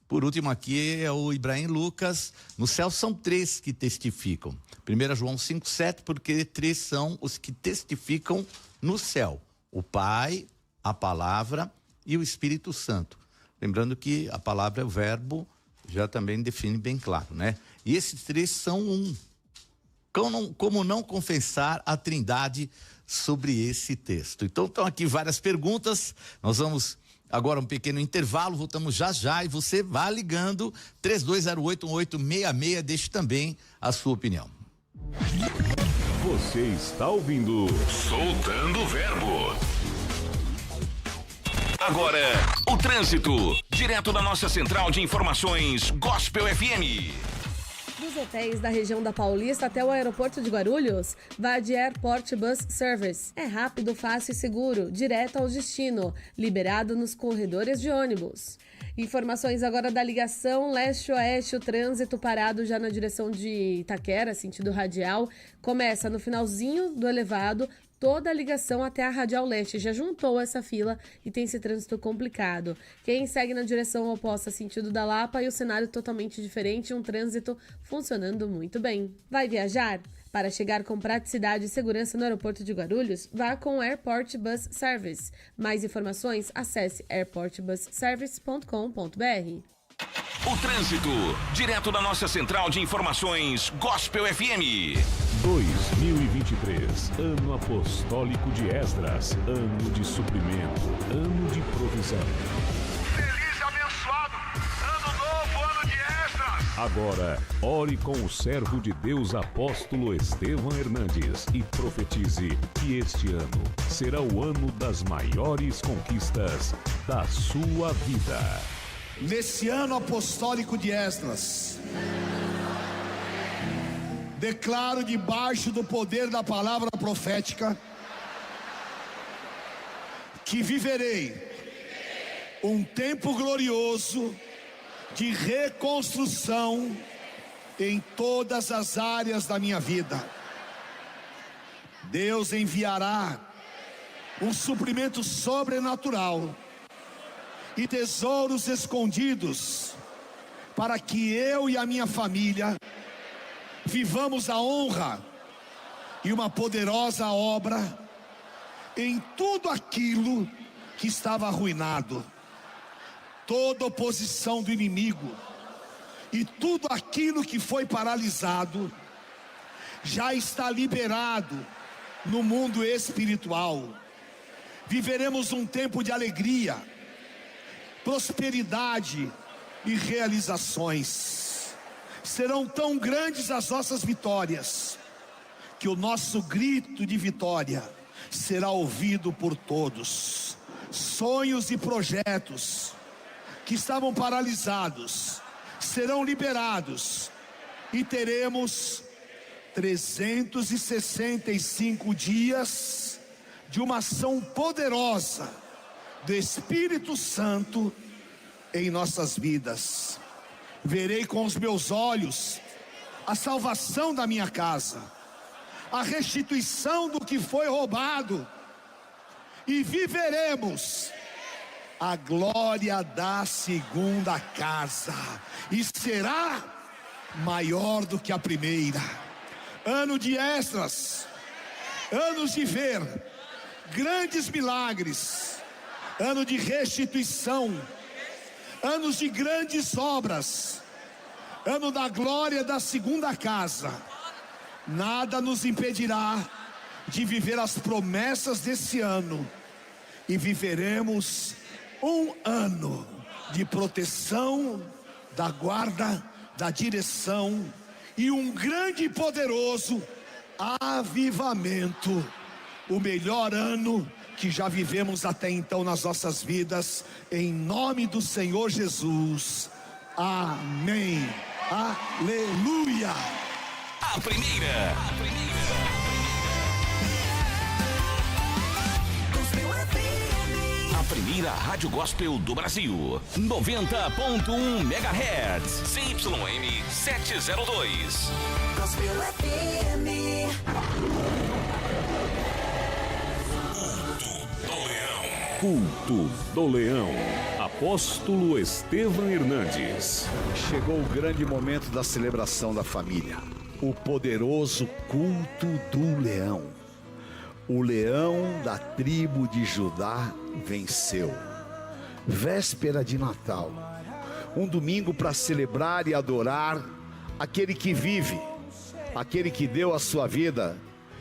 por último aqui é o Ibrahim Lucas. No céu são 3 que testificam. 1 João 5:7, porque 3 são os que testificam no céu: o Pai, a Palavra e o Espírito Santo. Lembrando que a palavra é o verbo, já também define bem claro, né? E esses 3 são um. Como não confessar a Trindade sobre esse texto? Então estão aqui várias perguntas. Nós vamos agora um pequeno intervalo, voltamos já e você vai ligando 3208-1866, deixe também a sua opinião.
Você está ouvindo
Soltando o Verbo. Agora, o trânsito, direto da nossa central de informações Gospel FM.
Dos hotéis da região da Paulista até o aeroporto de Guarulhos, vá de Airport Bus Service. É rápido, fácil e seguro, direto ao destino, liberado nos corredores de ônibus. Informações agora da ligação leste-oeste, o trânsito parado já na direção de Itaquera, sentido radial, começa no finalzinho do elevado, toda a ligação até a Radial Leste. Já juntou essa fila e tem esse trânsito complicado. Quem segue na direção oposta, sentido da Lapa, e o cenário totalmente diferente, um trânsito funcionando muito bem. Vai viajar? Para chegar com praticidade e segurança no aeroporto de Guarulhos, vá com o Airport Bus Service. Mais informações, acesse airportbusservice.com.br.
O trânsito, direto da nossa central de informações Gospel FM.
2023, ano apostólico de Esdras, ano de suprimento, ano de provisão.
Feliz e abençoado, ano novo, ano de Esdras.
Agora, ore com o servo de Deus apóstolo Estevão Hernandes e profetize que este ano será o ano das maiores conquistas da sua vida.
Nesse ano apostólico de Esdras, declaro debaixo do poder da palavra profética que viverei um tempo glorioso de reconstrução em todas as áreas da minha vida. Deus enviará um suprimento sobrenatural e tesouros escondidos para que eu e a minha família vivamos a honra e uma poderosa obra em tudo aquilo que estava arruinado. Toda oposição do inimigo e tudo aquilo que foi paralisado já está liberado no mundo espiritual. Viveremos um tempo de alegria, prosperidade e realizações. Serão tão grandes as nossas vitórias que o nosso grito de vitória será ouvido por todos. Sonhos e projetos que estavam paralisados serão liberados e teremos 365 dias de uma ação poderosa do Espírito Santo em nossas vidas. Verei com os meus olhos a salvação da minha casa, a restituição do que foi roubado, e viveremos a glória da segunda casa, e será maior do que a primeira. Ano de Esdras,
anos de ver grandes milagres, ano de restituição, anos de grandes obras, ano da glória da segunda casa. Nada nos impedirá de viver as promessas desse ano, e viveremos um ano de proteção, da guarda, da direção e um grande e poderoso avivamento. O melhor ano que já vivemos até então nas nossas vidas, em nome do Senhor Jesus. Amém. Aleluia.
A primeira. A primeira rádio gospel do Brasil. 90.1 MHz. CYM 702.
Gospel FM.
Culto do Leão. Apóstolo Estevam Hernandes.
Chegou o grande momento da celebração da família. O poderoso culto do leão. O leão da tribo de Judá venceu. Véspera de Natal. Um domingo para celebrar e adorar aquele que vive, aquele que deu a sua vida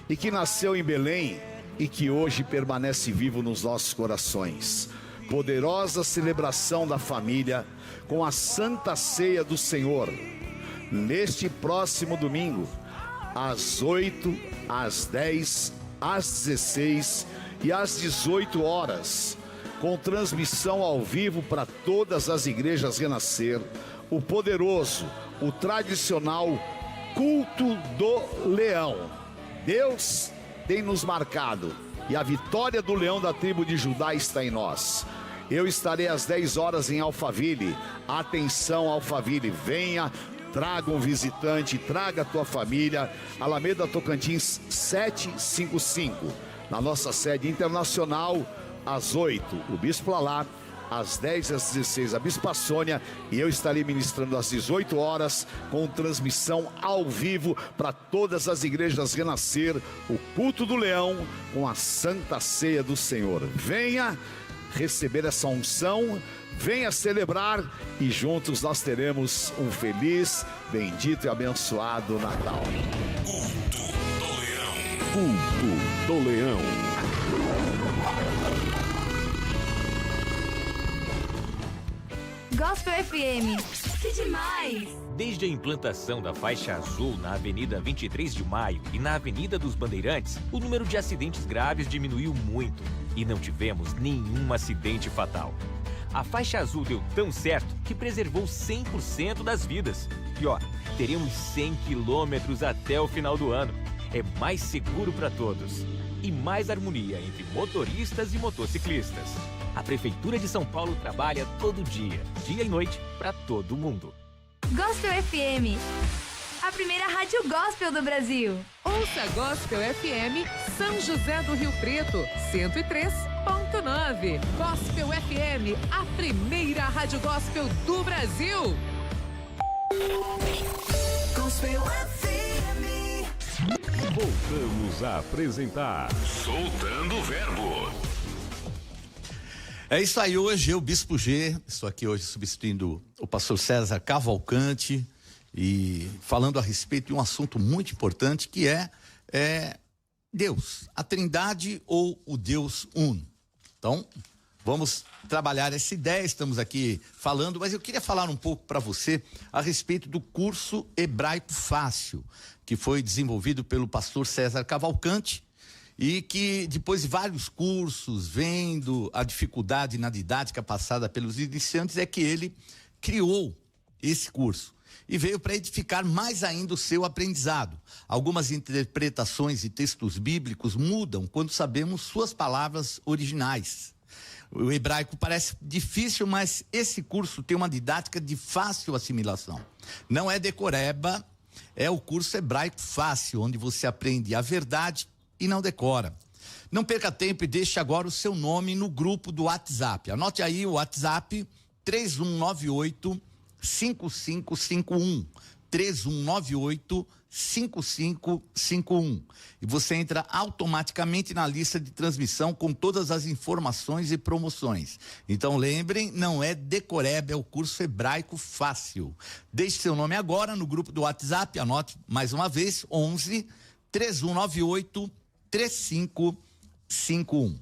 e que nasceu em Belém e que hoje permanece vivo nos nossos corações. Poderosa celebração da família com a Santa Ceia do Senhor. Neste próximo domingo, às 8, às 10, às 16 e às 18 horas, com transmissão ao vivo para todas as igrejas Renascer, o poderoso, o tradicional culto do leão. Deus tem nos marcado e a vitória do leão da tribo de Judá está em nós. Eu estarei às 10 horas em Alphaville. Atenção, Alphaville, venha, traga um visitante, traga a tua família. Alameda Tocantins 755, na nossa sede internacional, às 8, o Bispo Lalá, às 10 e às 16, a Bispa Sônia, e eu estarei ministrando às 18 horas, com transmissão ao vivo para todas as igrejas Renascer, o culto do leão com a Santa Ceia do Senhor. Venha receber essa unção, venha celebrar, e juntos nós teremos um feliz, bendito e abençoado Natal.
Culto do Leão. Culto do Leão.
Gospel FM. Que demais!
Desde a implantação da faixa azul na Avenida 23 de Maio e na Avenida dos Bandeirantes, o número de acidentes graves diminuiu muito e não tivemos nenhum acidente fatal. A faixa azul deu tão certo que preservou 100% das vidas. E ó, teremos 100 quilômetros até o final do ano. É mais seguro para todos e mais harmonia entre motoristas e motociclistas. A Prefeitura de São Paulo trabalha todo dia e noite, para todo mundo.
Gospel FM, a primeira rádio gospel do Brasil.
Ouça Gospel FM São José do Rio Preto, 103.9. Gospel FM, a primeira rádio gospel do Brasil.
Gospel FM.
Voltamos a apresentar
Soltando o Verbo.
É isso aí, hoje eu, Bispo G, estou aqui hoje substituindo o pastor César Cavalcante e falando a respeito de um assunto muito importante que é Deus, a Trindade ou o Deus Uno. Então, vamos trabalhar essa ideia, estamos aqui falando, mas eu queria falar um pouco para você a respeito do curso Hebraico Fácil, que foi desenvolvido pelo pastor César Cavalcante, e que depois de vários cursos, vendo a dificuldade na didática passada pelos iniciantes, é que ele criou esse curso e veio para edificar mais ainda o seu aprendizado. Algumas interpretações e textos bíblicos mudam quando sabemos suas palavras originais. O hebraico parece difícil, mas esse curso tem uma didática de fácil assimilação. Não é decoreba, é o curso Hebraico Fácil, onde você aprende a verdade e não decora. Não perca tempo e deixe agora o seu nome no grupo do WhatsApp. Anote aí o WhatsApp 3198-5551. 3198-5551. E você entra automaticamente na lista de transmissão com todas as informações e promoções. Então lembrem, não é decoreba, é o curso hebraico fácil. Deixe seu nome agora no grupo do WhatsApp, anote mais uma vez, 11-3198-3551.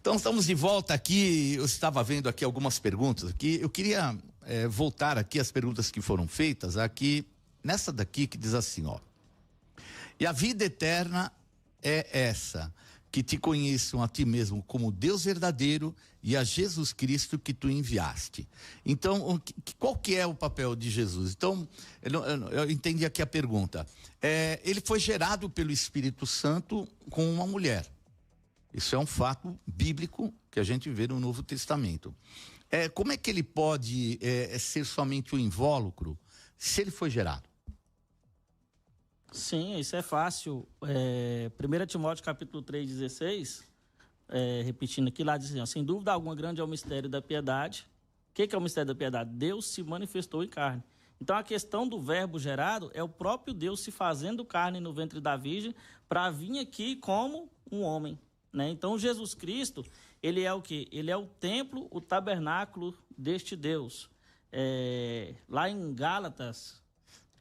Então estamos de volta aqui, eu estava vendo aqui algumas perguntas aqui, eu queria voltar aqui às perguntas que foram feitas aqui, nessa daqui que diz assim, ó: e a vida eterna é essa, que te conheçam a ti mesmo como Deus verdadeiro e a Jesus Cristo que tu enviaste. Então, qual que é o papel de Jesus? Então, eu entendi aqui a pergunta. Ele foi gerado pelo Espírito Santo com uma mulher. Isso é um fato bíblico que a gente vê no Novo Testamento. Como é que ele pode ser somente o invólucro se ele foi gerado?
Sim, isso é fácil. 1 Timóteo capítulo 3,16, repetindo aqui, lá diz assim, ó, sem dúvida alguma grande é o mistério da piedade. O que é o mistério da piedade? Deus se manifestou em carne. Então a questão do verbo gerado é o próprio Deus se fazendo carne no ventre da Virgem para vir aqui como um homem. Né? Então Jesus Cristo, ele é o quê? Ele é o templo, o tabernáculo deste Deus. Lá em Gálatas,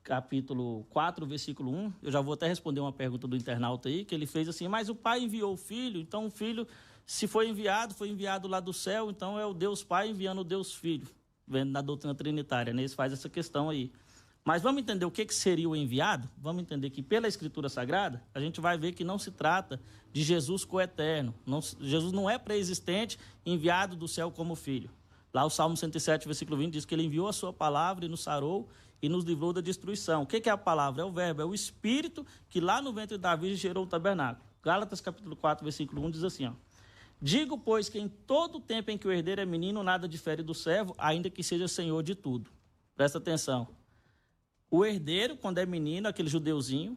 capítulo 4, versículo 1, eu já vou até responder uma pergunta do internauta aí, que ele fez assim, mas o Pai enviou o Filho, então o Filho, se foi enviado lá do céu, então é o Deus Pai enviando o Deus Filho, vendo na doutrina trinitária, né? Eles fazem essa questão aí. Mas vamos entender o que seria o enviado? Vamos entender que pela Escritura Sagrada, a gente vai ver que não se trata de Jesus coeterno. Jesus não é pré-existente, enviado do céu como filho. Lá o Salmo 107, versículo 20, diz que ele enviou a sua palavra e nos sarou e nos livrou da destruição. O que é a palavra? É o verbo, é o Espírito que lá no ventre da Virgem gerou o tabernáculo. Gálatas capítulo 4, versículo 1 diz assim, ó: digo, pois, que em todo o tempo em que o herdeiro é menino, nada difere do servo, ainda que seja senhor de tudo. Presta atenção. O herdeiro, quando é menino, aquele judeuzinho,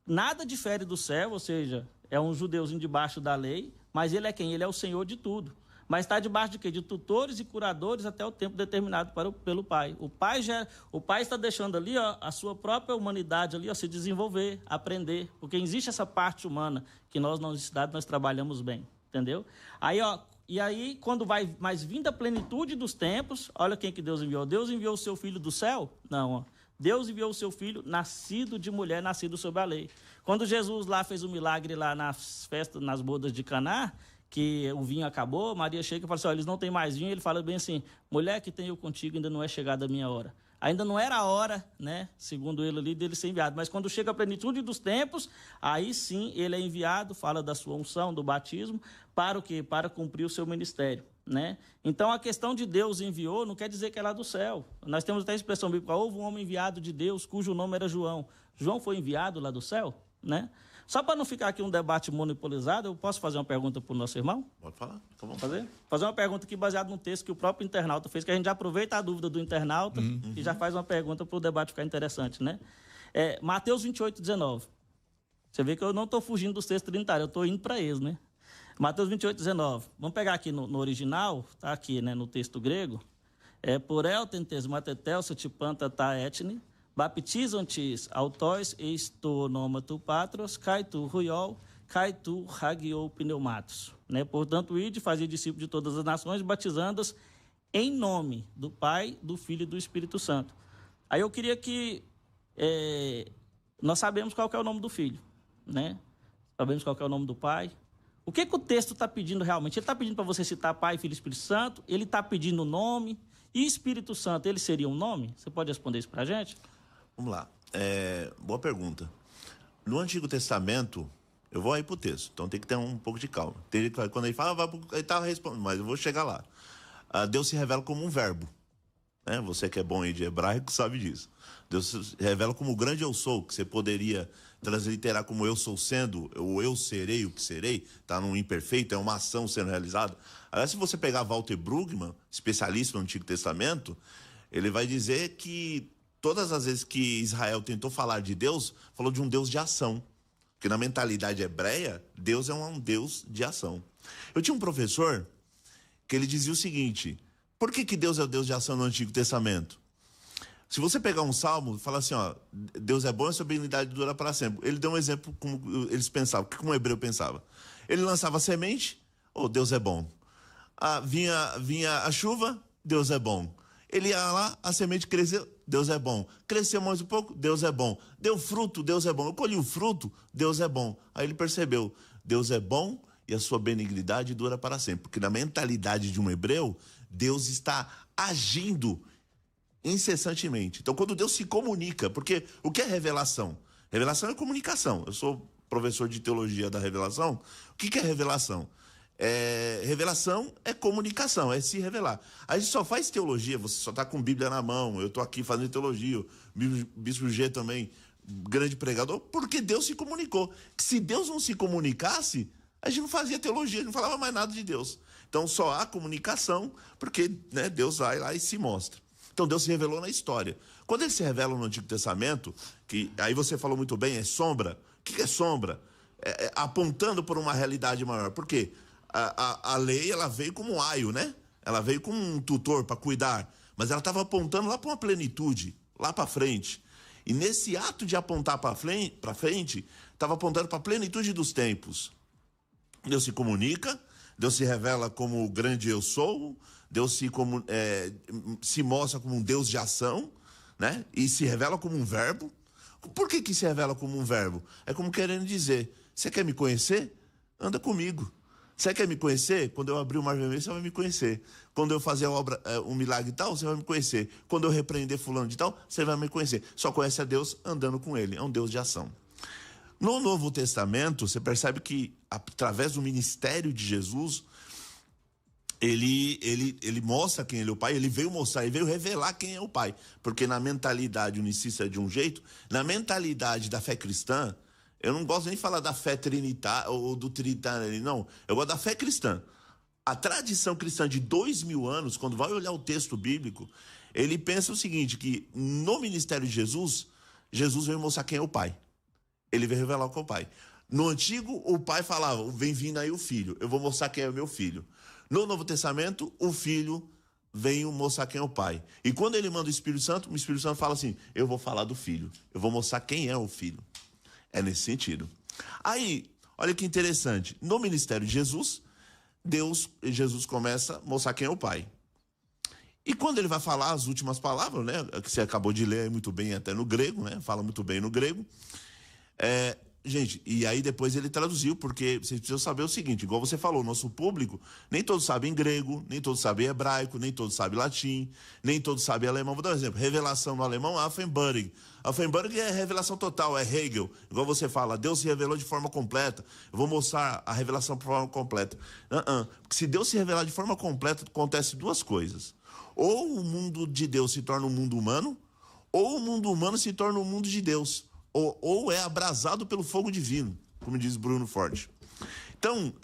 nada difere do servo, ou seja, é um judeuzinho debaixo da lei, mas ele é quem? Ele é o senhor de tudo. Mas está debaixo de quê? De tutores e curadores até o tempo determinado pelo pai. O pai está deixando ali, ó, a sua própria humanidade ali, ó, se desenvolver, aprender, porque existe essa parte humana que nós na universidade nós trabalhamos bem, entendeu? Aí, ó, e aí, quando vai mais vindo a plenitude dos tempos, olha quem que Deus enviou. Deus enviou o seu filho do céu? Não, ó. Deus enviou o seu filho nascido de mulher, nascido sob a lei. Quando Jesus lá fez o milagre lá nas festas, nas bodas de Caná, que o vinho acabou, Maria chega e fala assim, ó, eles não têm mais vinho, ele fala bem assim, mulher, que tenho contigo, ainda não é chegada a minha hora. Ainda não era a hora, né, segundo ele ali, dele ser enviado. Mas quando chega a plenitude dos tempos, aí sim ele é enviado, fala da sua unção, do batismo, para o quê? Para cumprir o seu ministério, né? Então a questão de Deus enviou não quer dizer que é lá do céu. Nós temos até a expressão bíblica, houve um homem enviado de Deus, cujo nome era João. João foi enviado lá do céu, né? Só para não ficar aqui um debate monopolizado, eu posso fazer uma pergunta para o nosso irmão?
Pode falar, tá bom.
Fazer uma pergunta aqui baseada num texto que o próprio internauta fez, que a gente já aproveita a dúvida do internauta e já faz uma pergunta para o debate ficar interessante, né? Mateus 28, 19. Você vê que eu não estou fugindo dos textos trinitários, eu estou indo para eles, né? Mateus 28, 19. Vamos pegar aqui no original, tá aqui, né, no texto grego. Por eltentes matetel setipanta ta etne, baptizantis autóis esto nomato patros, kai tu ruiol, kai tu hagiou pneumatos. Né? Portanto, ide, fazia discípulos de todas as nações, batizando-os em nome do Pai, do Filho e do Espírito Santo. Aí eu queria que... nós sabemos qual que é o nome do Filho, né? Sabemos qual que é o nome do Pai. O que o texto está pedindo realmente? Ele está pedindo para você citar Pai, Filho e Espírito Santo? Ele está pedindo o nome? E Espírito Santo, ele seria um nome? Você pode responder isso para a gente?
Vamos lá. Boa pergunta. No Antigo Testamento, eu vou aí pro texto, então tem que ter um pouco de calma. Quando ele fala, ele está respondendo, mas eu vou chegar lá. Deus se revela como um verbo. Né? Você que é bom aí de hebraico sabe disso. Deus se revela como o grande eu sou, que você poderia transliterar como eu sou sendo, ou eu serei o que serei, está num imperfeito, é uma ação sendo realizada. Aliás, se você pegar Walter Brueggemann, especialista no Antigo Testamento, ele vai dizer que todas as vezes que Israel tentou falar de Deus, falou de um Deus de ação. Porque na mentalidade hebreia, Deus é um Deus de ação. Eu tinha um professor que ele dizia o seguinte, por que Deus é o Deus de ação no Antigo Testamento? Se você pegar um salmo e falar assim, ó, Deus é bom e sua benignidade dura para sempre. Ele deu um exemplo como eles pensavam, como um hebreu pensava. Ele lançava a semente, Deus é bom. Vinha a chuva, Deus é bom. Ele ia lá, a semente cresceu, Deus é bom. Cresceu mais um pouco, Deus é bom. Deu fruto, Deus é bom. Eu colhi o fruto, Deus é bom. Aí ele percebeu, Deus é bom e a sua benignidade dura para sempre. Porque na mentalidade de um hebreu, Deus está agindo incessantemente. Então, quando Deus se comunica, porque o que é revelação? Revelação é comunicação. Eu sou professor de teologia da revelação. O que é revelação? Revelação é comunicação, é se revelar. A gente só faz teologia, você só está com Bíblia na mão, eu estou aqui fazendo teologia, o Bispo G também, grande pregador, porque Deus se comunicou. Se Deus não se comunicasse, a gente não fazia teologia, não falava mais nada de Deus. Então só há comunicação, porque Deus vai lá e se mostra. Então Deus se revelou na história. Quando ele se revela no Antigo Testamento, que aí você falou muito bem, é sombra. O que é sombra? Apontando por uma realidade maior. Por quê? A lei, ela veio como um aio, né? Ela veio como um tutor para cuidar, mas ela estava apontando lá para uma plenitude, lá para frente. E nesse ato de apontar para frente, estava apontando para a plenitude dos tempos. Deus se comunica, Deus se revela como o grande eu sou, Deus se mostra como um Deus de ação, né? E se revela como um verbo. Por que se revela como um verbo? É como querendo dizer, você quer me conhecer? Anda comigo. Você quer me conhecer? Quando eu abrir o mar vermelho, você vai me conhecer. Quando eu fazer a obra, um milagre e tal, você vai me conhecer. Quando eu repreender fulano de tal, você vai me conhecer. Só conhece a Deus andando com ele. É um Deus de ação. No Novo Testamento, você percebe que, através do ministério de Jesus, ele mostra quem ele é o Pai. Ele veio mostrar, ele veio revelar quem é o Pai. Porque na mentalidade unicista é de um jeito, na mentalidade da fé cristã, eu não gosto nem de falar da fé trinitária ou do trinitário, não. Eu gosto da fé cristã. A tradição cristã de 2000 anos, quando vai olhar o texto bíblico, ele pensa o seguinte, que no ministério de Jesus, Jesus veio mostrar quem é o Pai. Ele veio revelar quem é o Pai. No Antigo, o Pai falava, vem vindo aí o Filho, eu vou mostrar quem é o meu Filho. No Novo Testamento, o Filho veio mostrar quem é o Pai. E quando ele manda o Espírito Santo fala assim, eu vou falar do Filho, eu vou mostrar quem é o Filho. É nesse sentido. Aí, olha que interessante. No ministério de Jesus, Jesus começa a mostrar quem é o Pai. E quando ele vai falar as últimas palavras, né? Que você acabou de ler muito bem até no grego, né? Fala muito bem no grego. Gente, e aí depois ele traduziu, porque vocês precisam saber o seguinte, igual você falou, nosso público, nem todos sabem grego, nem todos sabem hebraico, nem todos sabem latim, nem todos sabem alemão. Vou dar um exemplo, revelação no alemão, Offenbarung. Offenbarung é revelação total, é Hegel. Igual você fala, Deus se revelou de forma completa, eu vou mostrar a revelação de forma completa. Porque se Deus se revelar de forma completa, acontece duas coisas. Ou o mundo de Deus se torna um mundo humano, ou o mundo humano se torna um mundo de Deus. Ou é abrasado pelo fogo divino, como diz Bruno Forte. Então,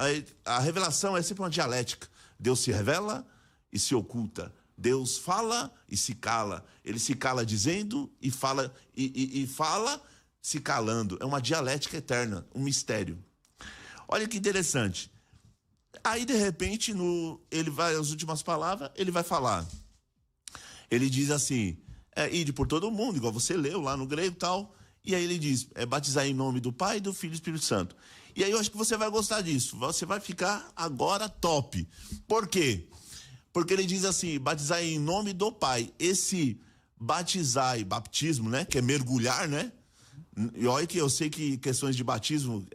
a revelação é sempre uma dialética. Deus se revela e se oculta. Deus fala e se cala. Ele se cala dizendo e fala se calando. É uma dialética eterna, um mistério. Olha que interessante. Aí, de repente, ele vai, as últimas palavras, ele vai falar. Ele diz assim, ide por todo mundo, igual você leu lá no grego e tal. E aí ele diz, batizar em nome do Pai, do Filho e do Espírito Santo. E aí eu acho que você vai gostar disso. Você vai ficar agora top. Por quê? Porque ele diz assim, batizar em nome do Pai. Esse batizar e batismo, né? Que é mergulhar, né? E olha que eu sei que questões de batismo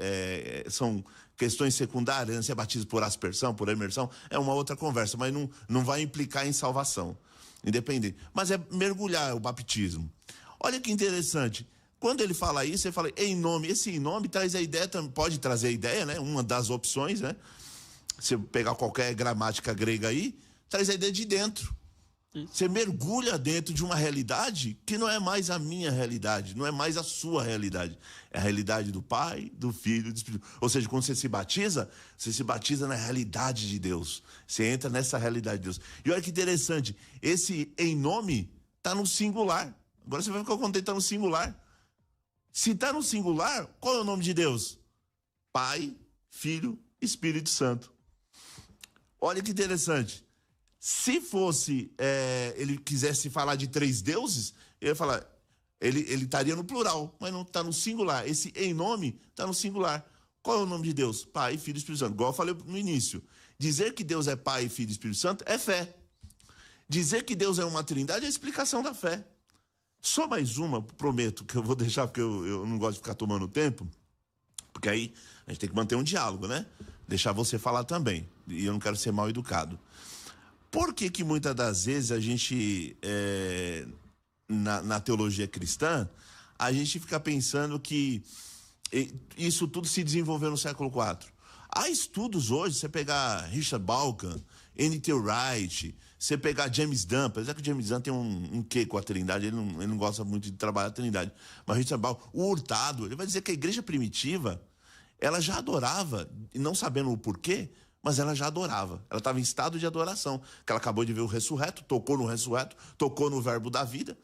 são questões secundárias, né? Se é batismo por aspersão, por imersão, é uma outra conversa, mas não vai implicar em salvação. Independente. Mas é mergulhar o batismo. Olha que interessante. Quando ele fala isso, ele fala em nome. Esse em nome traz a ideia, pode trazer a ideia, né? Uma das opções, né? Se pegar qualquer gramática grega aí, traz a ideia de dentro. Você mergulha dentro de uma realidade que não é mais a minha realidade, não é mais a sua realidade. É a realidade do Pai, do Filho e do Espírito. Ou seja, quando você se batiza na realidade de Deus. Você entra nessa realidade de Deus. E olha que interessante, esse em nome está no singular. Agora você vai ficar contente, está no singular. Se está no singular, qual é o nome de Deus? Pai, Filho, Espírito Santo. Olha que interessante. Se fosse, ele quisesse falar de 3 deuses, ele ia falar, ele estaria no plural, mas não está no singular. Esse em nome está no singular. Qual é o nome de Deus? Pai, Filho e Espírito Santo. Igual eu falei no início. Dizer que Deus é Pai, Filho e Espírito Santo é fé. Dizer que Deus é uma trindade é a explicação da fé. Só mais uma, prometo, que eu vou deixar, porque eu não gosto de ficar tomando tempo, porque aí a gente tem que manter um diálogo, né? Deixar você falar também. E eu não quero ser mal educado. Por que muitas das vezes a gente, na teologia cristã, a gente fica pensando que isso tudo se desenvolveu no século IV? Há estudos hoje, você pegar Richard Dawkins, N.T. Wright, você pegar James Dunn, apesar que o James Dunn tem um quê com a Trindade, ele não gosta muito de trabalhar a Trindade, mas Richard Dawkins, o Hurtado, ele vai dizer que a igreja primitiva, ela já adorava, e não sabendo o porquê, mas ela já adorava, ela estava em estado de adoração, que ela acabou de ver o ressurreto, tocou no ressurreto, tocou no verbo da vida,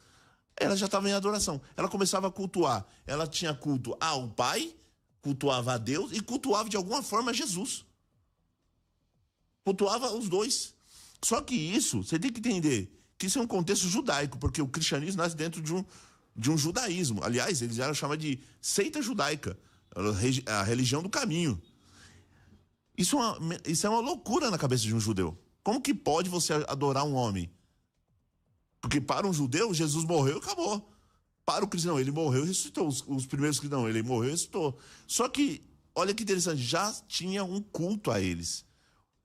ela já estava em adoração, ela começava a cultuar, ela tinha culto ao Pai, cultuava a Deus e cultuava de alguma forma Jesus. Cultuava os dois. Só que isso, você tem que entender que isso é um contexto judaico, porque o cristianismo nasce dentro de um judaísmo. Aliás, eles eram chamados de seita judaica, a religião do caminho. Isso é uma loucura na cabeça de um judeu. Como que pode você adorar um homem? Porque para um judeu, Jesus morreu e acabou. Para o cristão, ele morreu e ressuscitou. Os primeiros cristãos, ele morreu e ressuscitou. Só que, olha que interessante, já tinha um culto a eles.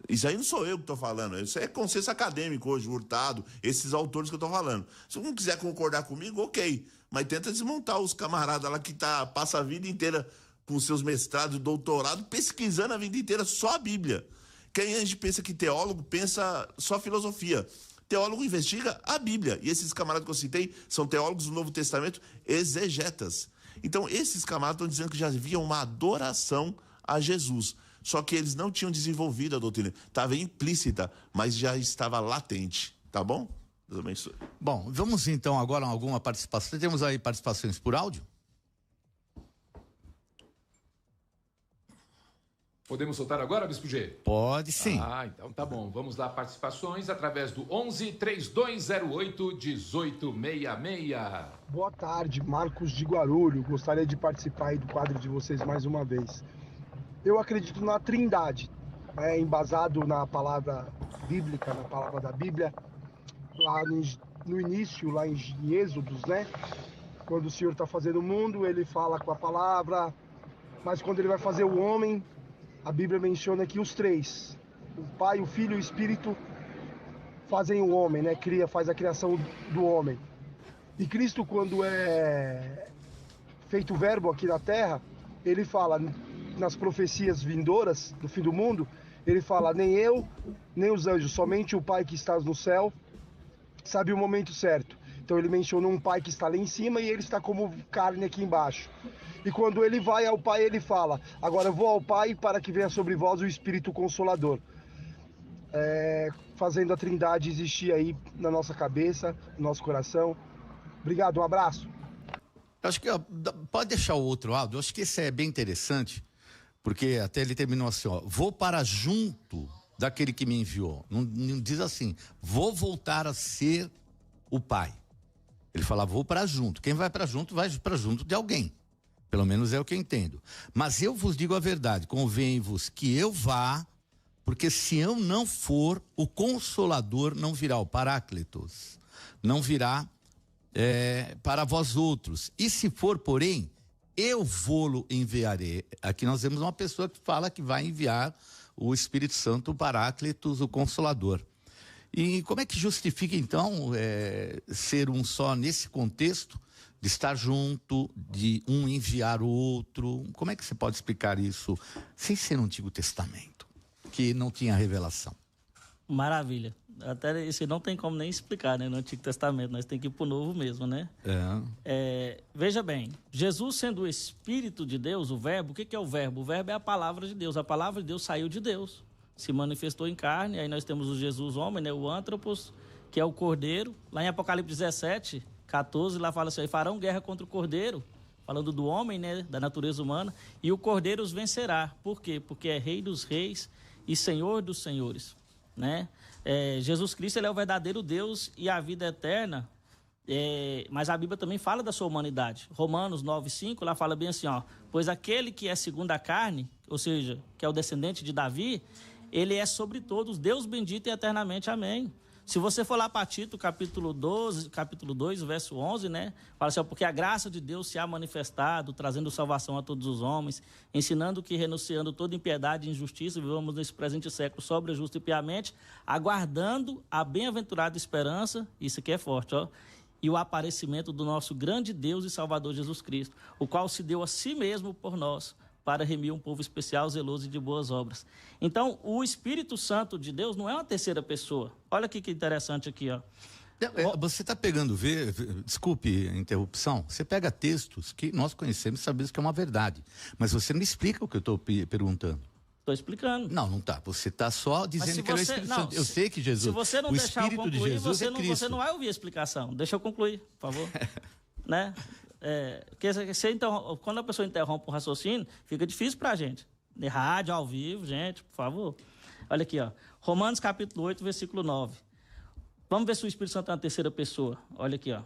Isso aí não sou eu que estou falando, isso é consenso acadêmico hoje, Hurtado, esses autores que eu estou falando. Se não quiser concordar comigo, ok, mas tenta desmontar os camaradas lá que passa a vida inteira com seus mestrados e doutorado, pesquisando a vida inteira só a Bíblia. Quem a gente pensa que teólogo, pensa só filosofia. Teólogo investiga a Bíblia. E esses camaradas que eu citei são teólogos do Novo Testamento, exegetas. Então, esses camaradas estão dizendo que já havia uma adoração a Jesus. Só que eles não tinham desenvolvido a doutrina. Estava implícita, mas já estava latente. Tá bom? Deus abençoe.
Bom, vamos então agora a alguma participação. Temos aí participações por áudio?
Podemos soltar agora, Bispo G?
Pode sim.
Então tá bom. Vamos lá, participações através do 11-3208-1866.
Boa tarde, Marcos de Guarulhos. Gostaria de participar aí do quadro de vocês mais uma vez. Eu acredito na Trindade, embasado na palavra bíblica, na palavra da Bíblia, lá no início, lá em Êxodos, né? Quando o Senhor está fazendo o mundo, ele fala com a palavra, mas quando ele vai fazer o homem, a Bíblia menciona que os 3, o Pai, o Filho e o Espírito, fazem o homem, né? Faz a criação do homem. E Cristo, quando é feito o verbo aqui na terra, ele fala, nas profecias vindouras do fim do mundo, ele fala, nem eu, nem os anjos, somente o Pai que está no céu sabe o momento certo. Então ele menciona um Pai que está lá em cima e ele está como carne aqui embaixo. E quando ele vai ao Pai, ele fala, agora eu vou ao Pai para que venha sobre vós o Espírito Consolador. Fazendo a Trindade existir aí na nossa cabeça, no nosso coração. Obrigado, um abraço.
Acho que pode deixar o outro áudio, acho que esse é bem interessante, porque até ele terminou assim, ó, vou para junto daquele que me enviou. Não diz assim, vou voltar a ser o Pai. Ele fala, vou para junto. Quem vai para junto de alguém. Pelo menos é o que eu entendo. Mas eu vos digo a verdade, convém-vos que eu vá, porque se eu não for, o Consolador não virá, o Paráclitos, não virá para vós outros. E se for, porém, eu vou-lo enviarei. Aqui nós vemos uma pessoa que fala que vai enviar o Espírito Santo, o Paráclitos, o Consolador. E como é que justifica, então, ser um só nesse contexto, de estar junto, de um enviar o outro? Como é que você pode explicar isso sem ser no Antigo Testamento, que não tinha revelação?
Maravilha. Até isso não tem como nem explicar, né? No Antigo Testamento, nós temos que ir para o Novo mesmo, né? Veja bem, Jesus sendo o Espírito de Deus, o Verbo, o que é o Verbo? O Verbo é a palavra de Deus. A palavra de Deus saiu de Deus, se manifestou em carne. Aí nós temos o Jesus homem, né? O Antropos, que é o Cordeiro. Lá em Apocalipse 17:14, lá fala assim, farão guerra contra o Cordeiro, falando do homem, né? Da natureza humana, e o Cordeiro os vencerá. Por quê? Porque é Rei dos Reis e Senhor dos Senhores, né? Jesus Cristo, ele é o verdadeiro Deus e a vida eterna, mas a Bíblia também fala da sua humanidade. Romanos 9:5, lá fala bem assim, ó, pois aquele que é segundo a carne, ou seja, que é o descendente de Davi, ele é sobre todos, Deus bendito e eternamente, amém. Se você for lá para Tito, capítulo 2, verso 11, né? Fala assim, ó, porque a graça de Deus se há manifestado, trazendo salvação a todos os homens, ensinando que, renunciando toda impiedade e injustiça, vivamos nesse presente século sobre, justo e piamente, aguardando a bem-aventurada esperança, isso aqui é forte, ó, e o aparecimento do nosso grande Deus e Salvador Jesus Cristo, o qual se deu a si mesmo por nós, para remir um povo especial, zeloso e de boas obras. Então, o Espírito Santo de Deus não é uma terceira pessoa. Olha aqui que interessante aqui, ó.
Você está pegando, desculpe a interrupção, você pega textos que nós conhecemos e sabemos que é uma verdade, mas você não explica o que eu estou perguntando.
Estou explicando.
Não está. Você está só dizendo que é o Espírito Santo. Eu sei que Jesus,
se você não
o
deixar
Espírito
eu concluir,
de Jesus
você não vai ouvir a explicação. Deixa eu concluir, por favor. Né? Quando a pessoa interrompe o raciocínio, fica difícil para a gente. De rádio, ao vivo, gente, por favor. Olha aqui, ó. Romanos capítulo 8, versículo 9. Vamos ver se o Espírito Santo é uma terceira pessoa. Olha aqui, ó.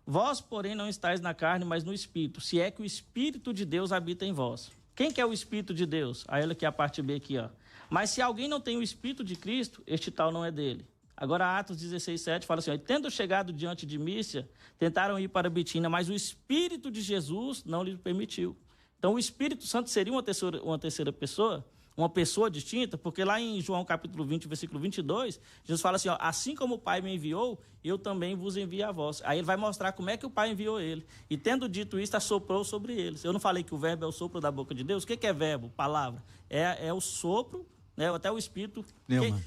Vós, porém, não estáis na carne, mas no Espírito, se é que o Espírito de Deus habita em vós. Quem que é o Espírito de Deus? Aí olha aqui a parte B aqui, ó. Mas se alguém não tem o Espírito de Cristo, este tal não é dele. Agora, Atos 16:7 fala assim, ó, tendo chegado diante de Mísia, tentaram ir para Bitínia, mas o Espírito de Jesus não lhe permitiu. Então, o Espírito Santo seria uma terceira pessoa, uma pessoa distinta, porque lá em João capítulo 20, versículo 22, Jesus fala assim, ó, assim como o Pai me enviou, eu também vos envio a vós. Aí ele vai mostrar como é que o Pai enviou ele. E tendo dito isso, assoprou sobre eles. Eu não falei que o verbo é o sopro da boca de Deus? O que é verbo? Palavra. É o sopro, né? Até o espírito.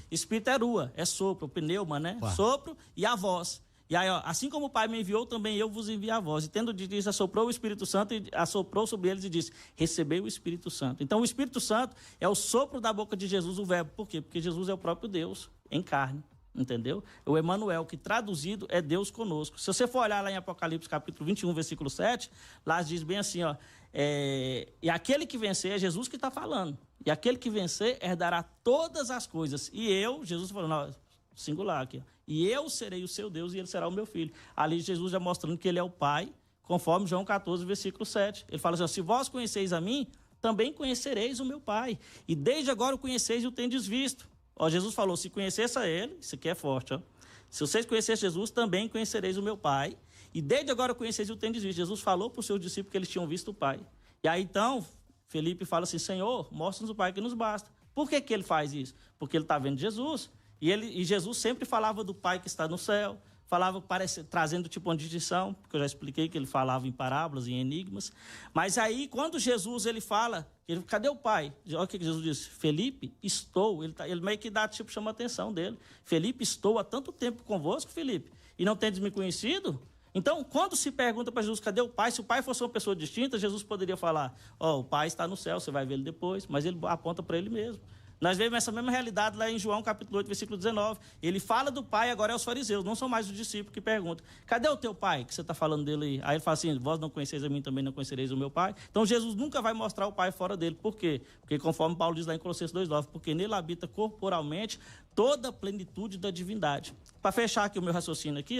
Espírito é rua, é sopro, pneuma, né? Uau. Sopro e a voz. E aí, ó, assim como o Pai me enviou, também eu vos envio a voz. E tendo dito isso, assoprou o Espírito Santo e assoprou sobre eles e disse, recebei o Espírito Santo. Então, o Espírito Santo é o sopro da boca de Jesus, o verbo. Por quê? Porque Jesus é o próprio Deus em carne. Entendeu? O Emanuel, que traduzido é Deus conosco. Se você for olhar lá em Apocalipse capítulo 21, versículo 7, lá diz bem assim, ó, e aquele que vencer, é Jesus que está falando, e aquele que vencer herdará todas as coisas, e eu, Jesus falou, não, singular aqui, ó, e eu serei o seu Deus e ele será o meu filho. Ali Jesus já mostrando que ele é o Pai, conforme João 14, versículo 7. Ele fala assim, ó, se vós conheceis a mim, também conhecereis o meu Pai, e desde agora o conheceis e o tendes visto. Ó, Jesus falou, se conhecesse a ele, isso aqui é forte, ó. Se vocês conhecessem Jesus, também conhecereis o meu Pai. E desde agora conheceis e o tendes visto. Jesus falou para os seus discípulos que eles tinham visto o Pai. E aí então, Felipe fala assim, Senhor, mostra-nos o Pai que nos basta. Por que ele faz isso? Porque ele está vendo Jesus. E Jesus sempre falava do Pai que está no céu. Falava trazendo tipo uma distinção, porque eu já expliquei que ele falava em parábolas, em enigmas. Mas aí, quando Jesus ele fala, cadê o Pai? Olha o que Jesus disse, Felipe, estou. Ele meio que dá, tipo, chama a atenção dele. Felipe, estou há tanto tempo convosco, Felipe, e não tendes me conhecido? Então, quando se pergunta para Jesus, cadê o Pai? Se o Pai fosse uma pessoa distinta, Jesus poderia falar, ó, o Pai está no céu, você vai ver ele depois, mas ele aponta para ele mesmo. Nós vemos essa mesma realidade lá em João capítulo 8, versículo 19. Ele fala do Pai, agora é os fariseus, não são mais os discípulos que perguntam. Cadê o teu Pai, que você está falando dele aí? Aí ele fala assim, vós não conheceis a mim, também não conhecereis o meu Pai. Então Jesus nunca vai mostrar o Pai fora dele. Por quê? Porque conforme Paulo diz lá em Colossenses 2,9, porque nele habita corporalmente toda a plenitude da divindade. Para fechar aqui o meu raciocínio aqui...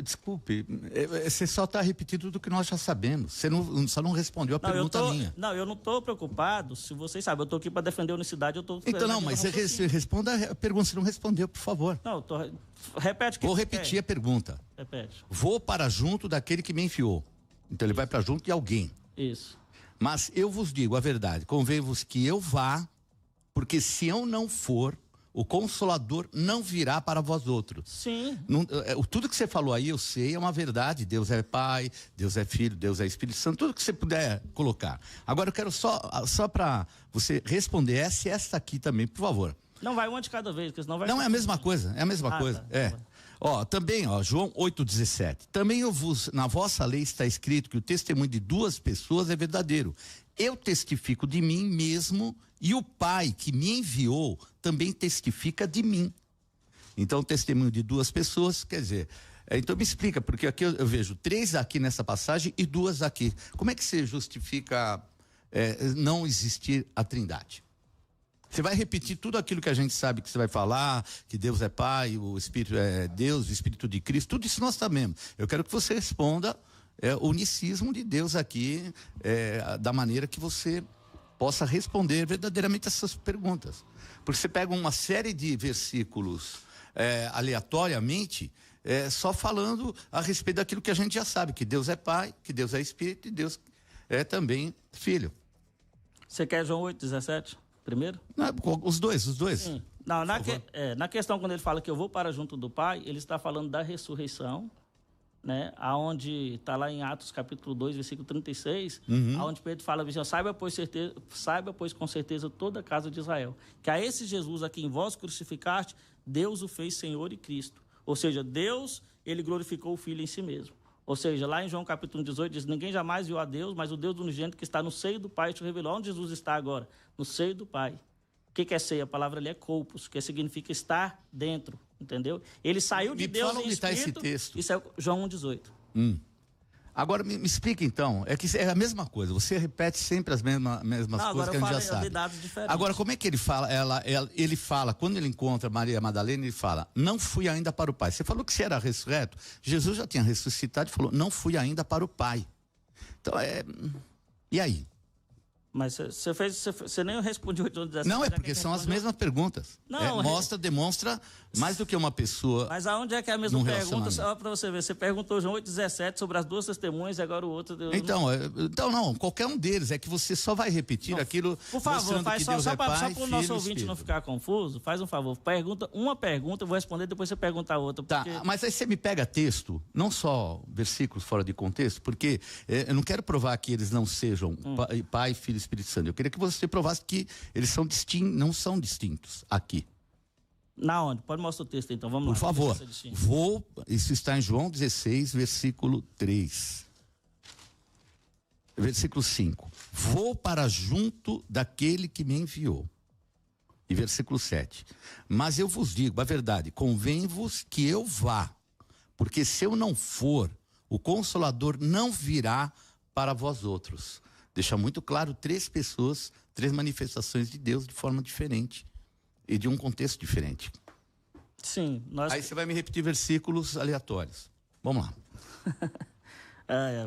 Desculpe, você só está repetindo tudo que nós já sabemos. Você só não respondeu a pergunta minha.
Não, eu não estou preocupado, se vocês sabem, eu estou aqui para defender a unicidade, eu estou...
Então não, mas você responda a pergunta, você não respondeu, por favor.
Não, repete.
Vou repetir a pergunta.
Repete.
Vou para junto daquele que me enviou. Então ele vai para junto de alguém.
Isso.
Mas eu vos digo a verdade, convém-vos que eu vá, porque se eu não for, o Consolador não virá para vós outros.
Sim.
Tudo que você falou aí, eu sei, é uma verdade. Deus é Pai, Deus é Filho, Deus é Espírito Santo, tudo que você puder colocar. Agora eu quero só para você responder essa e essa aqui também, por favor.
Não, vai uma de cada vez, porque senão vai...
Não, é a mesma coisa, é a mesma coisa. Tá. Ó, também, ó, João 8,17. Também na vossa lei está escrito que o testemunho de duas pessoas é verdadeiro. Eu testifico de mim mesmo e o Pai que me enviou também testifica de mim. Então, o testemunho de duas pessoas, quer dizer, então me explica, porque aqui eu vejo 3 aqui nessa passagem e 2 aqui. Como é que você justifica não existir a Trindade? Você vai repetir tudo aquilo que a gente sabe que você vai falar, que Deus é Pai, o Espírito é Deus, o Espírito de Cristo, tudo isso nós sabemos. Eu quero que você responda o unicismo de Deus aqui, da maneira que você possa responder verdadeiramente essas perguntas. Porque você pega uma série de versículos aleatoriamente, só falando a respeito daquilo que a gente já sabe, que Deus é Pai, que Deus é Espírito e Deus é também Filho.
Você quer João 8,17 primeiro?
Não, os dois.
Sim. Não, na questão, quando ele fala que eu vou para junto do Pai, ele está falando da ressurreição, né? Aonde está lá em Atos capítulo 2, versículo 36, aonde Pedro fala assim, saiba, pois com certeza toda a casa de Israel, que a esse Jesus a quem vós crucificaste, Deus o fez Senhor e Cristo. Ou seja, Deus, ele glorificou o Filho em si mesmo. Ou seja, lá em João capítulo 18 diz, ninguém jamais viu a Deus, mas o Deus unigênito que está no seio do Pai te revelou. Onde Jesus está agora? No seio do Pai. O que é seio? A palavra ali é colpos, que significa estar dentro, entendeu? Ele saiu de Deus em espírito. Esse texto. Isso é João 1,18.
Agora me explica então, que é a mesma coisa, você repete sempre as mesmas coisas que a gente já sabe.
Dados diferentes.
Agora, como é que ele fala? Ele fala, quando ele encontra Maria Madalena, ele fala, não fui ainda para o Pai. Você falou que você era ressurreto, Jesus já tinha ressuscitado e falou, não fui ainda para o Pai. Então, e aí?
Mas você nem respondeu 8,17.
Não, é porque são as mesmas perguntas.
Não,
demonstra mais do que uma pessoa.
Mas aonde é que é a mesma pergunta? Só para você ver. Você perguntou João 8,17 sobre as duas testemunhas e agora o outro.
Então, não, qualquer um deles. É que você só vai repetir aquilo.
Por favor, faz só para o nosso ouvinte não ficar confuso, faz um favor. Pergunta uma pergunta, eu vou responder, depois você pergunta a outra. Porque...
Tá, mas aí você me pega texto, não só versículos fora de contexto, porque eu não quero provar que eles não sejam Pai, Filho e Espírito Santo. Eu queria que você provasse que eles não são distintos aqui.
Na onde? Pode mostrar o texto então, vamos lá.
Por favor, isso está em João 16, versículo 3. Versículo 5. Vou para junto daquele que me enviou. E versículo 7. Mas eu vos digo a verdade, convém-vos que eu vá, porque se eu não for, o Consolador não virá para vós outros. Deixa muito claro, 3 pessoas, 3 manifestações de Deus de forma diferente e de um contexto diferente.
Sim.
Aí você vai me repetir versículos aleatórios. Vamos lá.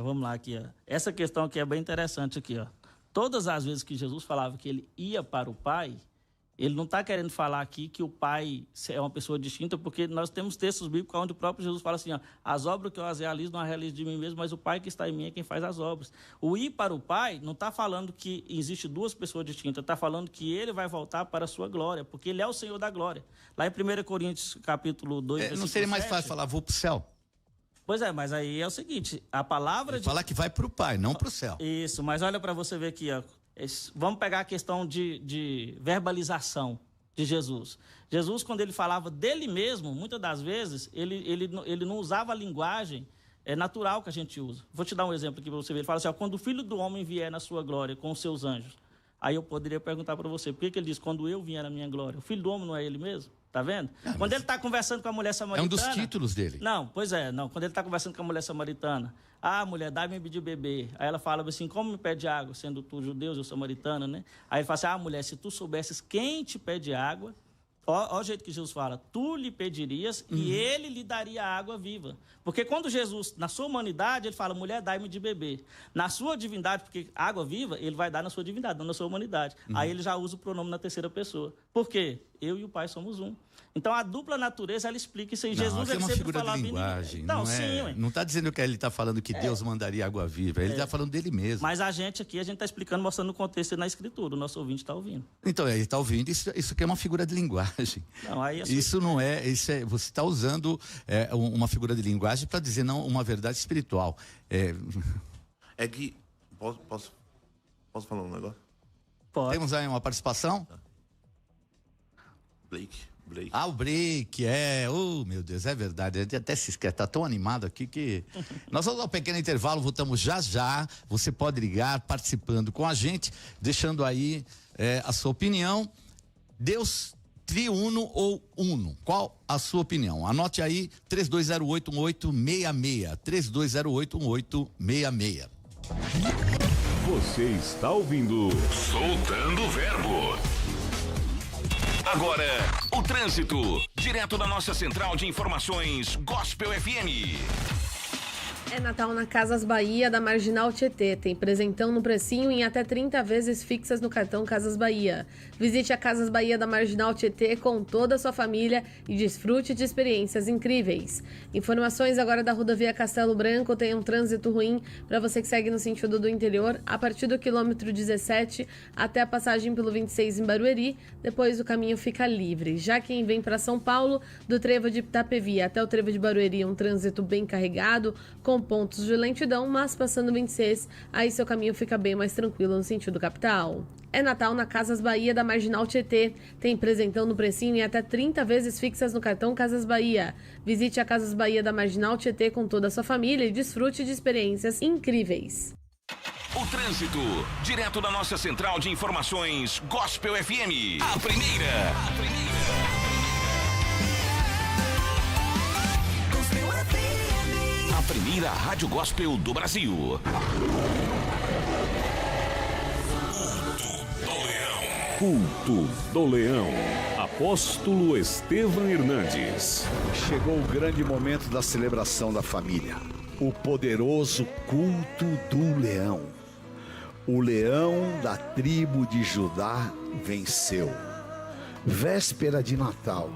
Vamos lá aqui, ó. Essa questão aqui é bem interessante aqui, ó. Todas as vezes que Jesus falava que ele ia para o Pai, ele não está querendo falar aqui que o Pai é uma pessoa distinta, porque nós temos textos bíblicos onde o próprio Jesus fala assim, ó, as obras que eu as realizo, não as realizo de mim mesmo, mas o Pai que está em mim é quem faz as obras. O ir para o Pai não está falando que existe 2 pessoas distintas, está falando que ele vai voltar para a sua glória, porque ele é o Senhor da glória. Lá em 1 Coríntios, capítulo 2,
não seria mais fácil falar, vou para o céu?
Pois é, mas aí é o seguinte, a palavra
de... Falar que vai para o Pai, não para o céu.
Isso, mas olha para você ver aqui, ó. Vamos pegar a questão de verbalização de Jesus. Jesus, quando ele falava dele mesmo, muitas das vezes, ele não usava a linguagem natural que a gente usa. Vou te dar um exemplo aqui para você ver. Ele fala assim, ó, quando o Filho do Homem vier na sua glória com os seus anjos. Aí eu poderia perguntar para você, por que ele diz, quando eu vier na minha glória? O Filho do Homem não é ele mesmo? Tá vendo? Quando ele está conversando com a mulher samaritana...
É um dos títulos dele.
Não, pois é. Não. Quando ele está conversando com a mulher samaritana, mulher, dá-me de beber. Aí ela fala assim, como me pede água, sendo tu judeu, eu samaritana, né? Aí ele fala assim, mulher, se tu soubesses quem te pede água... Olha o jeito que Jesus fala, tu lhe pedirias e ele lhe daria a água viva. Porque quando Jesus, na sua humanidade, ele fala, mulher, dai-me de beber. Na sua divindade, porque água viva, ele vai dar na sua divindade, não na sua humanidade. Aí ele já usa o pronome na terceira pessoa. Por quê? Eu e o Pai somos um. Então a dupla natureza, ela explica isso aí. Jesus, ele sempre falava...
É uma figura de linguagem.
Sim,
não está dizendo que ele está falando que Deus mandaria água viva, ele está falando dele mesmo.
Mas a gente está explicando, mostrando o contexto na escritura, o nosso ouvinte está ouvindo.
Então, ele está ouvindo, isso aqui é uma figura de linguagem.
Não, aí
isso não é, você está usando uma figura de linguagem para dizer não uma verdade espiritual.
É que, posso falar um negócio?
Pode.
Temos aí uma participação?
Blake.
O Blake, oh meu Deus, é verdade, a gente até se esquece, tá tão animado aqui que... Nós vamos dar um pequeno intervalo, voltamos já, você pode ligar participando com a gente, deixando aí a sua opinião. Deus triuno ou uno, qual a sua opinião? Anote aí, 3208-1866, 3208-1866.
Você está ouvindo
Soltando o Verbo. Agora, o trânsito, direto da nossa central de informações Gospel FM.
É Natal na Casas Bahia, da Marginal Tietê. Tem presentão no precinho em até 30 vezes fixas no cartão Casas Bahia. Visite a Casas Bahia da Marginal Tietê com toda a sua família e desfrute de experiências incríveis. Informações agora da rodovia Castelo Branco. Tem um trânsito ruim para você que segue no sentido do interior, a partir do quilômetro 17 até a passagem pelo 26 em Barueri. Depois o caminho fica livre. Já quem vem para São Paulo, do trevo de Itapevi até o trevo de Barueri, um trânsito bem carregado, com pontos de lentidão, mas passando 26, aí seu caminho fica bem mais tranquilo no sentido capital. É Natal na Casas Bahia da Marginal Tietê. Tem presentão no precinho e até 30 vezes fixas no cartão Casas Bahia. Visite a Casas Bahia da Marginal Tietê com toda a sua família e desfrute de experiências incríveis.
O trânsito, direto da nossa central de informações Gospel FM. A primeira. A primeira rádio gospel do Brasil.
Culto do Leão. Apóstolo Estevam Hernandes.
Chegou o grande momento da celebração da família. O poderoso culto do leão. O leão da tribo de Judá venceu. Véspera de Natal.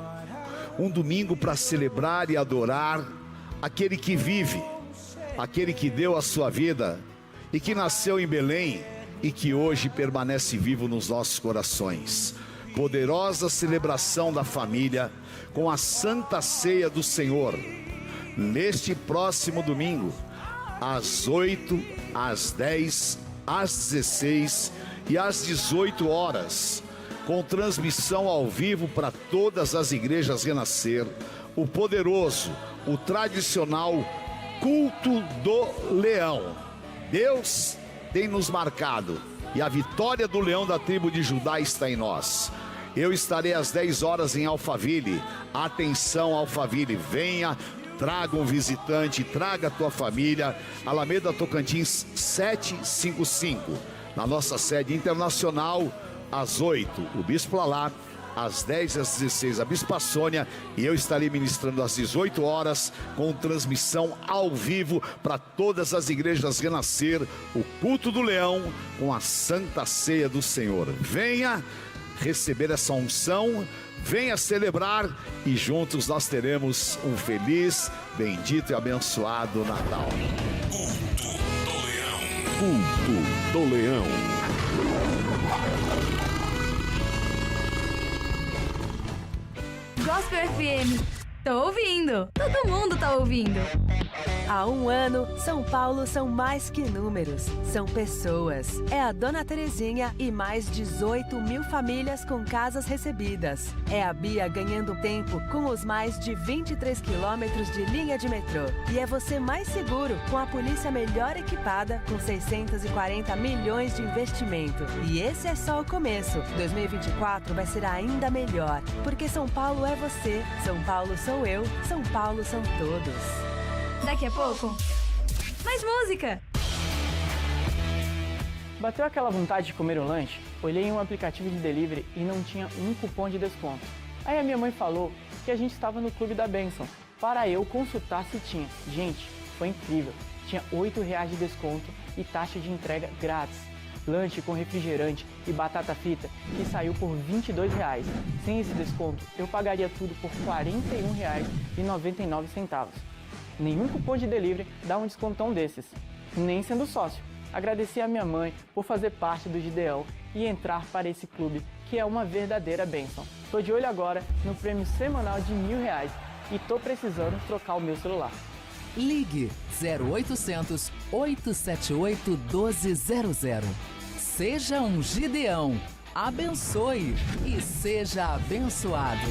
Um domingo para celebrar e adorar aquele que vive, aquele que deu a sua vida e que nasceu em Belém e que hoje permanece vivo nos nossos corações. Poderosa celebração da família com a Santa Ceia do Senhor. Neste próximo domingo, às 8, às 10, às 16 e às 18 horas, com transmissão ao vivo para todas as igrejas Renascer, o poderoso, o tradicional culto do leão. Deus tem nos marcado e a vitória do leão da tribo de Judá está em nós. Eu estarei às 10 horas em Alphaville. Atenção, Alphaville, venha, traga um visitante, traga a tua família. Alameda Tocantins 755, na nossa sede internacional, às 8, o Bispo Lalá, às 10 e às 16, a Bispa Sônia, e eu estarei ministrando às 18 horas, com transmissão ao vivo para todas as igrejas Renascer, o culto do leão com a Santa Ceia do Senhor. Venha receber essa unção, venha celebrar e juntos nós teremos um feliz, bendito e abençoado Natal.
Culto do Leão.
Gospel FM. Tô ouvindo. Todo mundo tá ouvindo.
Há um ano, São Paulo são mais que números, são pessoas. É a Dona Terezinha e mais 18 mil famílias com casas recebidas. É a Bia ganhando tempo com os mais de 23 quilômetros de linha de metrô. E é você mais seguro com a polícia melhor equipada com 640 milhões de investimento. E esse é só o começo. 2024 vai ser ainda melhor, porque São Paulo é você, São Paulo sou eu, São Paulo são todos.
Daqui a pouco, mais música.
Bateu aquela vontade de comer um lanche? Olhei em um aplicativo de delivery e não tinha um cupom de desconto. Aí a minha mãe falou que a gente estava no Clube da Bênção, para eu consultar se tinha. Gente, foi incrível. Tinha R$8 de desconto e taxa de entrega grátis. Lanche com refrigerante e batata frita que saiu por R$22. Sem esse desconto, eu pagaria tudo por R$41,99. Nenhum cupom de delivery dá um descontão desses, nem sendo sócio. Agradeci a minha mãe por fazer parte do Gideão e entrar para esse clube, que é uma verdadeira bênção. Tô de olho agora no prêmio semanal de R$1.000 e tô precisando trocar o meu celular.
Ligue 0800 878 1200. Seja um Gideão. Abençoe e seja abençoado.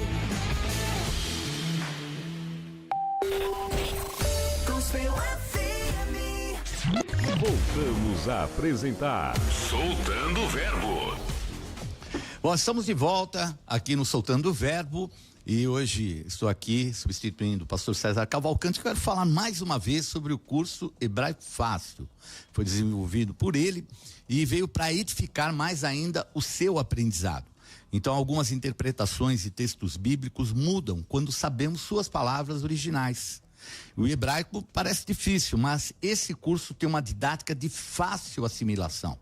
Voltamos a apresentar
Soltando o Verbo.
Bom, estamos de volta aqui no Soltando o Verbo e hoje estou aqui substituindo o pastor César Cavalcante. Quero falar mais uma vez sobre o curso Hebraico Fácil. Foi desenvolvido por ele e veio para edificar mais ainda o seu aprendizado. Então, algumas interpretações e textos bíblicos mudam quando sabemos suas palavras originais. O hebraico parece difícil, mas esse curso tem uma didática de fácil assimilação.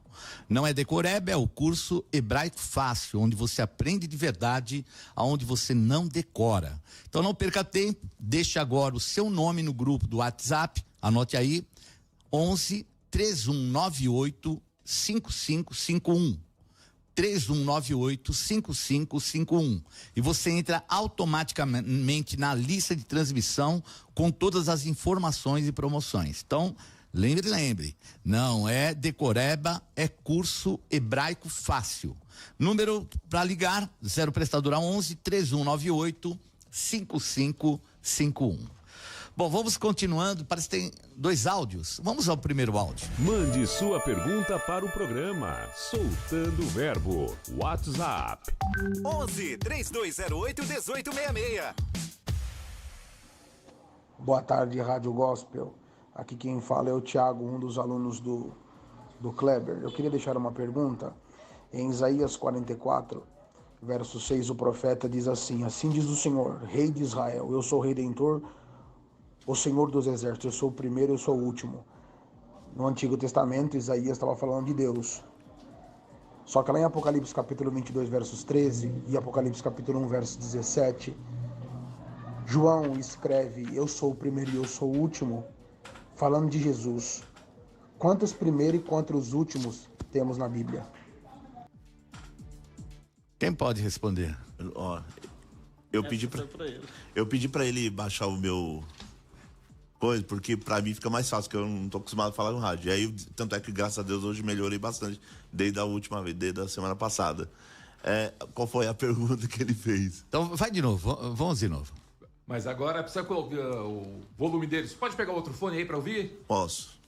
Não é decoreba, é o curso Hebraico Fácil, onde você aprende de verdade, aonde você não decora. Então não perca tempo, deixe agora o seu nome no grupo do WhatsApp, anote aí, 11 3198 5551. 3198-5551. E você entra automaticamente na lista de transmissão com todas as informações e promoções. Então, lembre, não é decoreba, é curso hebraico fácil. Número para ligar, 0 prestadora 11 3198 5551. Bom, vamos continuando, parece que tem 2 áudios. Vamos ao primeiro áudio.
Mande sua pergunta para o programa Soltando o Verbo. WhatsApp
11 3208 1866.
Boa tarde, Rádio Gospel. Aqui quem fala é o Thiago, um dos alunos do Kleber. Eu queria deixar uma pergunta. Em Isaías 44, verso 6, o profeta diz assim: assim diz o Senhor, Rei de Israel, eu sou o Redentor, o Senhor dos Exércitos, eu sou o primeiro, eu sou o último. No Antigo Testamento, Isaías estava falando de Deus. Só que lá em Apocalipse capítulo 22, versos 13 e Apocalipse capítulo 1, verso 17, João escreve, eu sou o primeiro e eu sou o último, falando de Jesus. Quantos primeiros e quantos últimos temos na Bíblia?
Quem pode responder?
Eu pedi para ele baixar o meu coisa, porque para mim fica mais fácil, porque eu não tô acostumado a falar no rádio. E aí, tanto é que, graças a Deus, hoje melhorei bastante, desde a última vez, desde a semana passada. Qual foi a pergunta que ele fez?
Então, vai de novo, vamos de novo.
Mas agora precisa ouvir o volume dele. Você pode pegar outro fone aí para ouvir?
Posso.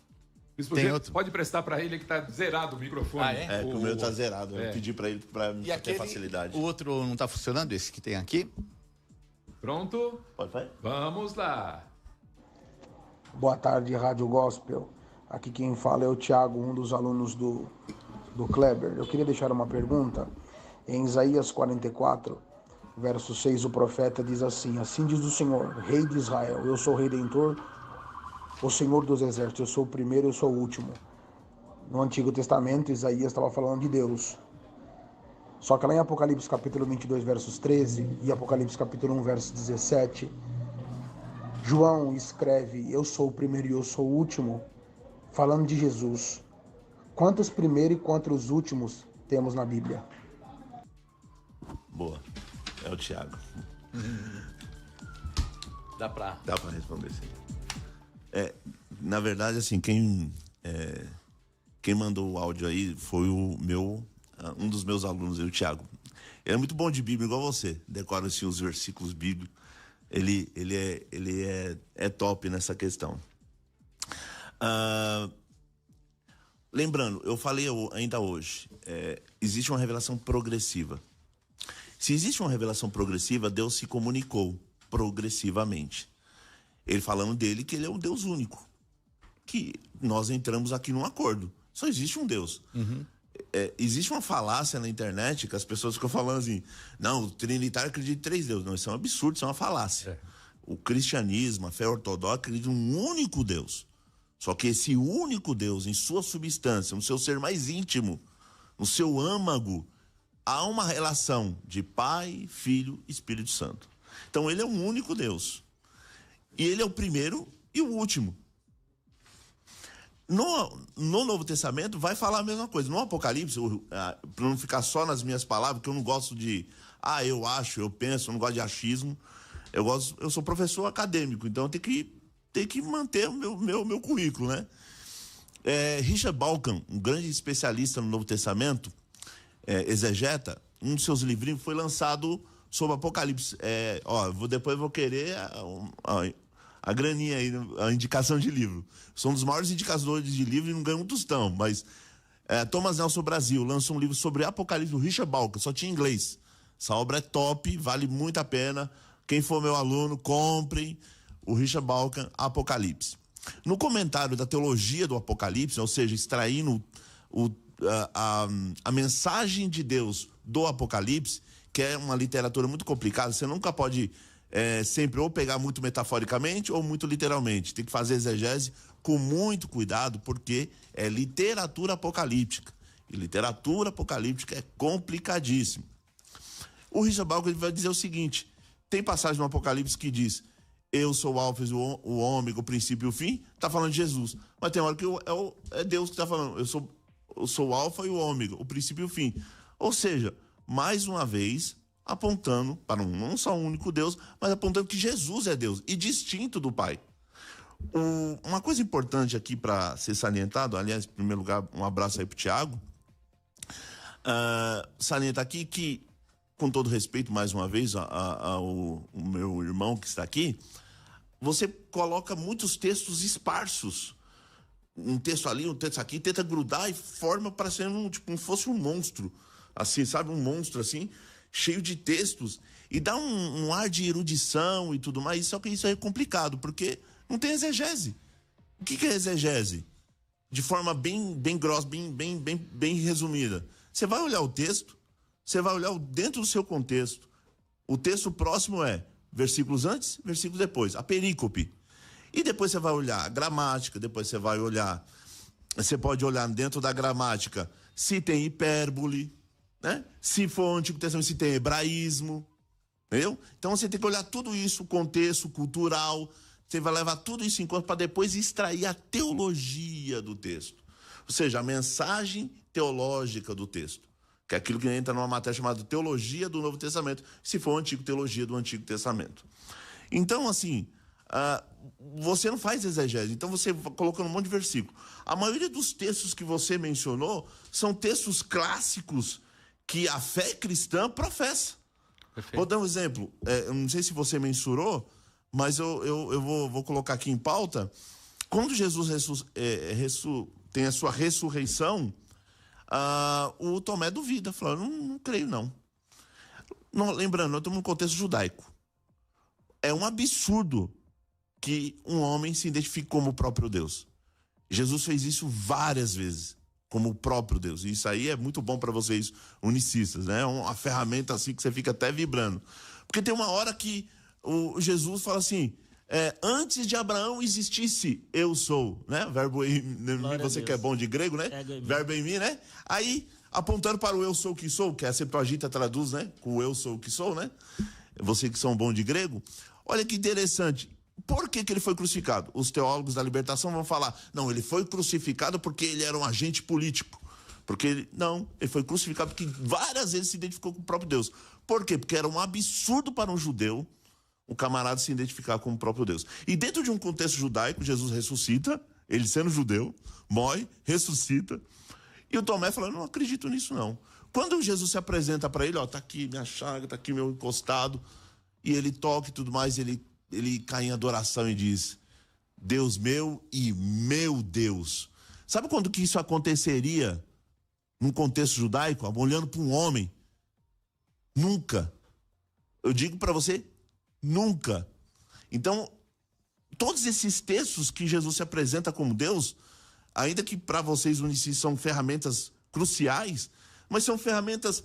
Tem outro? Pode prestar para ele que tá zerado o microfone.
O meu tá zerado. Eu pedi para ele para ter facilidade.
O outro não tá funcionando, esse que tem aqui?
Pronto?
Pode vai?
Vamos lá.
Boa tarde, Rádio Gospel. Aqui quem fala é o Thiago, um dos alunos do Kleber. Eu queria deixar uma pergunta. Em Isaías 44, verso 6, o profeta diz assim: assim diz o Senhor, Rei de Israel, eu sou o Redentor, o Senhor dos Exércitos, eu sou o primeiro, eu sou o último. No Antigo Testamento, Isaías estava falando de Deus. Só que lá em Apocalipse capítulo 22, versos 13 e Apocalipse capítulo 1, verso 17, João escreve, eu sou o primeiro e eu sou o último, falando de Jesus. Quantos primeiros e quantos últimos temos na Bíblia?
Boa. É o Thiago.
Dá pra
responder, sim. Na verdade, assim, quem mandou o áudio aí foi um dos meus alunos, o Thiago. Ele é muito bom de Bíblia, igual você. Decora assim, os versículos bíblicos. Ele é top nessa questão. Lembrando, eu falei ainda hoje, existe uma revelação progressiva. Se existe uma revelação progressiva, Deus se comunicou progressivamente. Ele falando dele que ele é um Deus único. Que nós entramos aqui num acordo. Só existe um Deus.
Uhum.
Existe uma falácia na internet que as pessoas ficam falando assim, não, o trinitário acredita em 3 deuses. Não, isso é um absurdo, isso é uma falácia. O cristianismo, a fé ortodoxa acredita em um único Deus. Só que esse único Deus, em sua substância, no seu ser mais íntimo, no seu âmago, há uma relação de Pai, Filho e Espírito Santo. Então ele é um único Deus. E ele é o primeiro e o último. No Novo Testamento vai falar a mesma coisa. No Apocalipse, para não ficar só nas minhas palavras, porque eu não gosto de eu acho, eu penso, eu não gosto de achismo. Eu sou professor acadêmico, então eu tenho que manter o meu currículo, né? Richard Dawkins, um grande especialista no Novo Testamento, exegeta, um dos seus livrinhos foi lançado sobre Apocalipse. Depois vou querer a graninha aí, a indicação de livro. Sou um dos maiores indicadores de livro e não ganho um tostão, mas Thomas Nelson Brasil lançou um livro sobre Apocalipse do Richard Dawkins, só tinha em inglês. Essa obra é top, vale muito a pena. Quem for meu aluno, comprem o Richard Dawkins, Apocalipse. No comentário da teologia do Apocalipse, ou seja, extraindo a mensagem de Deus do Apocalipse, que é uma literatura muito complicada, você nunca pode sempre ou pegar muito metaforicamente ou muito literalmente. Tem que fazer exegese com muito cuidado, porque é literatura apocalíptica. E literatura apocalíptica é complicadíssimo. O Richard Dawkins vai dizer o seguinte: tem passagem no Apocalipse que diz: eu sou o alfa, o ômega, o princípio e o fim. Está falando de Jesus. Mas tem hora que é Deus que está falando: eu sou o alfa e o ômega, o princípio e o fim. Ou seja, mais uma vez, apontando para não só um único Deus, mas apontando que Jesus é Deus e distinto do Pai. Uma coisa importante aqui para ser salientado, aliás, em primeiro lugar, um abraço aí para o Tiago, salientar aqui que, com todo respeito, mais uma vez, ao meu irmão que está aqui, você coloca muitos textos esparsos. Um texto ali, um texto aqui, tenta grudar e forma para ser como fosse um monstro. Assim, sabe? Um monstro, assim, cheio de textos. E dá um ar de erudição e tudo mais. Só que isso é complicado, porque não tem exegese. O que é exegese? De forma bem grossa, bem resumida. Você vai olhar o texto, você vai olhar dentro do seu contexto. O texto próximo é versículos antes, versículos depois, a perícope. E depois você vai olhar a gramática, depois você vai olhar... Você pode olhar dentro da gramática se tem hipérbole, né? Se for o Antigo Testamento, se tem hebraísmo, entendeu? Então você tem que olhar tudo isso, o contexto cultural, você vai levar tudo isso em conta para depois extrair a teologia do texto. Ou seja, a mensagem teológica do texto, que é aquilo que entra numa matéria chamada Teologia do Novo Testamento, se for o Antigo, Teologia do Antigo Testamento. Então, assim, você não faz exegese, então você colocando um monte de versículo. A maioria dos textos que você mencionou são textos clássicos que a fé cristã professa. Perfeito. Vou dar um exemplo, eu não sei se você mensurou, mas eu vou colocar aqui em pauta. Quando Jesus tem a sua ressurreição, o Tomé duvida, fala: não creio não. Lembrando, nós estamos no contexto judaico. É um absurdo que um homem se identifique como o próprio Deus. Jesus fez isso várias vezes, como o próprio Deus. E isso aí é muito bom para vocês unicistas, né? É uma ferramenta assim que você fica até vibrando. Porque tem uma hora que o Jesus fala assim: antes de Abraão existisse, eu sou, né? Verbo em mim, você que é bom de grego, né? Verbo em mim, né? Aí, apontando para o eu sou o que sou, que a Septuaginta traduz, né? Com o eu sou o que sou, né? Você que são bom de grego. Olha que interessante. Por que ele foi crucificado? Os teólogos da libertação vão falar: não, ele foi crucificado porque ele era um agente político. Porque ele foi crucificado porque várias vezes se identificou com o próprio Deus. Por quê? Porque era um absurdo para um judeu o camarada se identificar com o próprio Deus. E dentro de um contexto judaico, Jesus ressuscita, ele sendo judeu, morre, ressuscita. E o Tomé fala: não acredito nisso não. Quando Jesus se apresenta para ele, tá aqui minha chaga, tá aqui meu encostado, e ele toca e tudo mais, ele cai em adoração e diz: Deus meu e meu Deus. Sabe quando que isso aconteceria num contexto judaico, olhando para um homem? Nunca. Eu digo para você, nunca. Então, todos esses textos que Jesus se apresenta como Deus, ainda que para vocês unicis são ferramentas cruciais, mas são ferramentas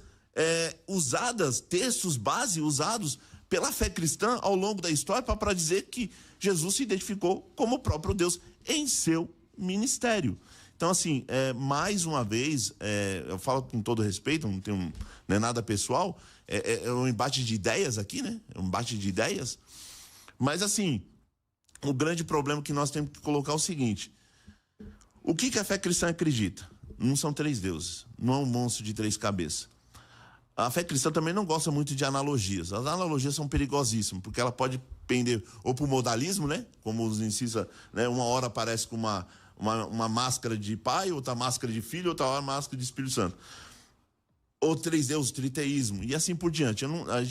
usadas, textos base usados pela fé cristã ao longo da história para dizer que Jesus se identificou como o próprio Deus em seu ministério. Então, assim, mais uma vez, eu falo com todo respeito, não é nada pessoal, é um embate de ideias aqui, né? É um embate de ideias. Mas, assim, o grande problema que nós temos que colocar é o seguinte: o que a fé cristã acredita? Não são três deuses, não é um monstro de três cabeças. A fé cristã também não gosta muito de analogias. As analogias são perigosíssimas, porque ela pode pender ou para o modalismo, né? Como os ensina, né? Uma hora aparece com uma máscara de pai, outra máscara de filho, outra hora máscara de Espírito Santo. Ou três deuses, triteísmo, e assim por diante.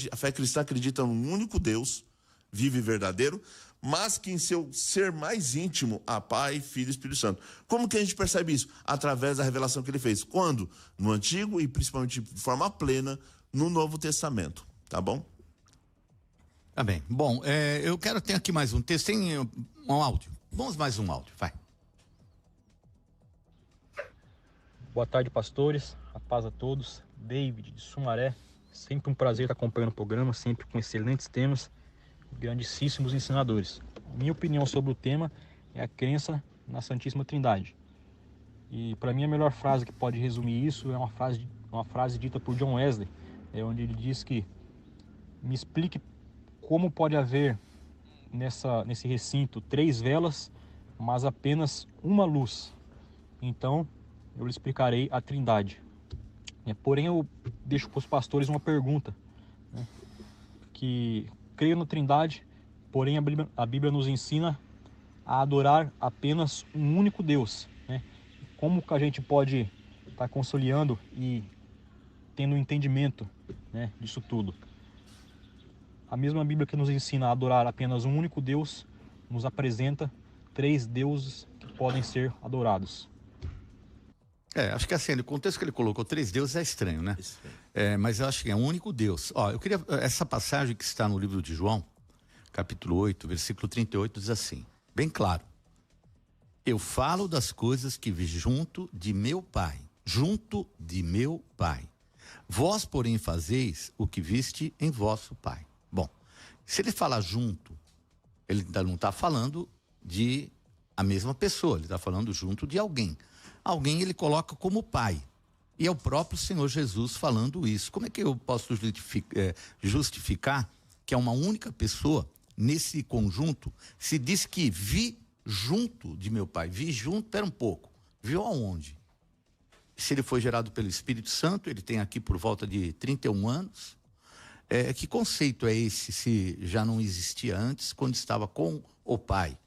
A fé cristã acredita num único Deus, vivo e verdadeiro, mas que em seu ser mais íntimo há Pai, Filho e Espírito Santo. Como que a gente percebe isso? Através da revelação que ele fez. Quando? No Antigo e principalmente de forma plena no Novo Testamento. Tá bom?
Tá bem. Bom, eu quero ter aqui mais um texto. Tem um áudio. Vamos mais um áudio, vai.
Boa tarde, pastores. A paz a todos. David, de Sumaré. Sempre um prazer estar acompanhando o programa, sempre com excelentes temas, grandíssimos ensinadores. Minha opinião sobre o tema é a crença na Santíssima Trindade. E para mim a melhor frase que pode resumir isso é uma frase dita por John Wesley, onde ele diz que me explique como pode haver nesse recinto 3 velas, mas apenas uma luz. Então eu lhe explicarei a Trindade. Porém, eu deixo para os pastores uma pergunta, que creio na Trindade, porém a Bíblia nos ensina a adorar apenas um único Deus. Como que a gente pode estar conciliando e tendo um entendimento, disso tudo? A mesma Bíblia que nos ensina a adorar apenas um único Deus, nos apresenta 3 deuses que podem ser adorados.
Acho que assim, no contexto que ele colocou 3 deuses é estranho, né? Mas eu acho que é um único Deus. Eu queria, essa passagem que está no livro de João, capítulo 8, versículo 38, diz assim, bem claro: eu falo das coisas que vi junto de meu Pai. Vós, porém, fazeis o que viste em vosso Pai. Bom, se ele fala junto, ele não está falando de a mesma pessoa, ele está falando junto de alguém. Alguém ele coloca como pai. E é o próprio Senhor Jesus falando isso. Como é que eu posso justificar que é uma única pessoa nesse conjunto? Se diz que vi junto de meu Pai. Vi junto, pera um pouco. Viu aonde? Se ele foi gerado pelo Espírito Santo, ele tem aqui por volta de 31 anos. Que conceito é esse, se já não existia antes, quando estava com o Pai?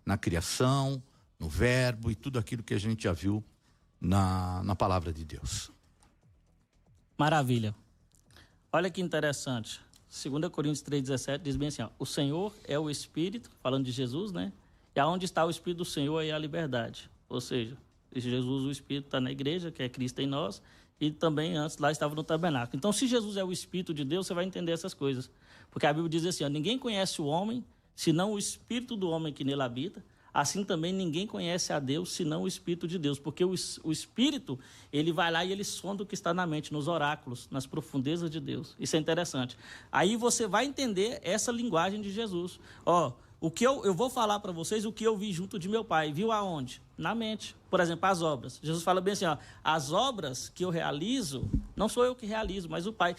Na criação, no verbo e tudo aquilo que a gente já viu na palavra de Deus.
Maravilha. Olha que interessante. 2 Coríntios 3,17 diz bem assim, o Senhor é o Espírito, falando de Jesus, né? E aonde está o Espírito do Senhor aí é a liberdade. Ou seja, Jesus, o Espírito, está na igreja, que é Cristo em nós, e também antes lá estava no tabernáculo. Então, se Jesus é o Espírito de Deus, você vai entender essas coisas. Porque a Bíblia diz assim, ninguém conhece o homem, senão o Espírito do homem que nele habita. Assim também ninguém conhece a Deus, senão o Espírito de Deus. Porque o Espírito, ele vai lá e ele sonda o que está na mente, nos oráculos, nas profundezas de Deus. Isso é interessante. Aí você vai entender essa linguagem de Jesus. O que eu vou falar para vocês o que eu vi junto de meu Pai. Viu aonde? Na mente. Por exemplo, as obras. Jesus fala bem assim, as obras que eu realizo, não sou eu que realizo, mas o Pai.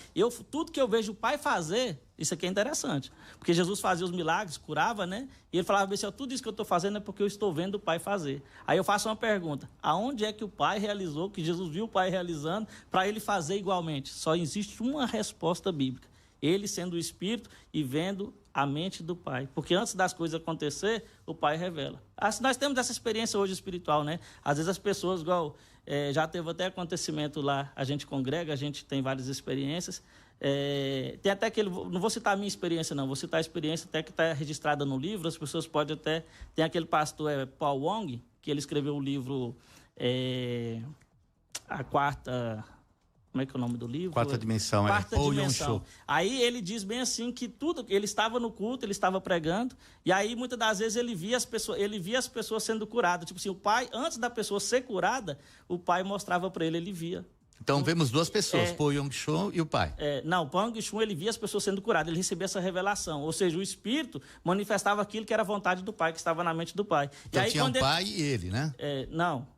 Tudo que eu vejo o Pai fazer, isso aqui é interessante. Porque Jesus fazia os milagres, curava, né? E ele falava bem assim, tudo isso que eu estou fazendo é porque eu estou vendo o Pai fazer. Aí eu faço uma pergunta, aonde é que o Pai realizou, que Jesus viu o Pai realizando, para ele fazer igualmente? Só existe uma resposta bíblica. Ele sendo o Espírito e vendo a mente do Pai. Porque antes das coisas acontecer, o Pai revela. Nós temos essa experiência hoje espiritual, né? Às vezes as pessoas, já teve até acontecimento lá, a gente congrega, a gente tem várias experiências. Tem até aquele, não vou citar a minha experiência não, vou citar a experiência até que está registrada no livro, as pessoas podem até... Tem aquele pastor Paul Wong, que ele escreveu o livro A Quarta... Como é que é o nome do livro?
Quarta Dimensão.
Quarta Dimensão. Aí ele diz bem assim que tudo, ele estava no culto, ele estava pregando, e aí muitas das vezes ele via as pessoas sendo curadas. Tipo assim, o Pai, antes da pessoa ser curada, o Pai mostrava para ele via.
Então vemos duas pessoas, Paul Yong-Chun e o Pai.
Não, Paul Yong-Chun, ele via as pessoas sendo curadas, ele recebia essa revelação. Ou seja, o Espírito manifestava aquilo que era a vontade do Pai, que estava na mente do Pai.
Então
e aí,
tinha o Pai e ele, né?
Não.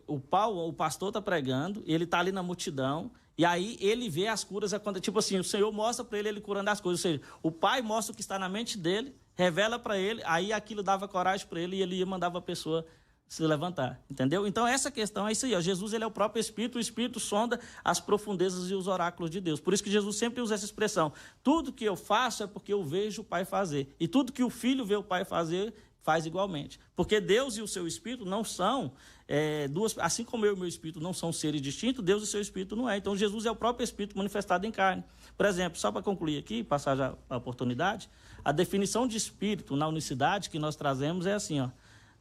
O pastor está pregando, ele está ali na multidão, e aí ele vê as curas acontecendo. Tipo assim, o Senhor mostra para ele curando as coisas. Ou seja, o Pai mostra o que está na mente dele, revela para ele, aí aquilo dava coragem para ele e ele mandava a pessoa se levantar, entendeu? Então essa questão é isso aí, Jesus ele é o próprio Espírito, o Espírito sonda as profundezas e os oráculos de Deus. Por isso que Jesus sempre usa essa expressão, tudo que eu faço é porque eu vejo o Pai fazer, e tudo que o Filho vê o Pai fazer, faz igualmente. Porque Deus e o seu Espírito não são assim como eu e o meu Espírito não são seres distintos, Deus e o seu Espírito não é. Então Jesus é o próprio Espírito manifestado em carne. Por exemplo, só para concluir aqui, passar já a oportunidade, a definição de Espírito na unicidade que nós trazemos é assim,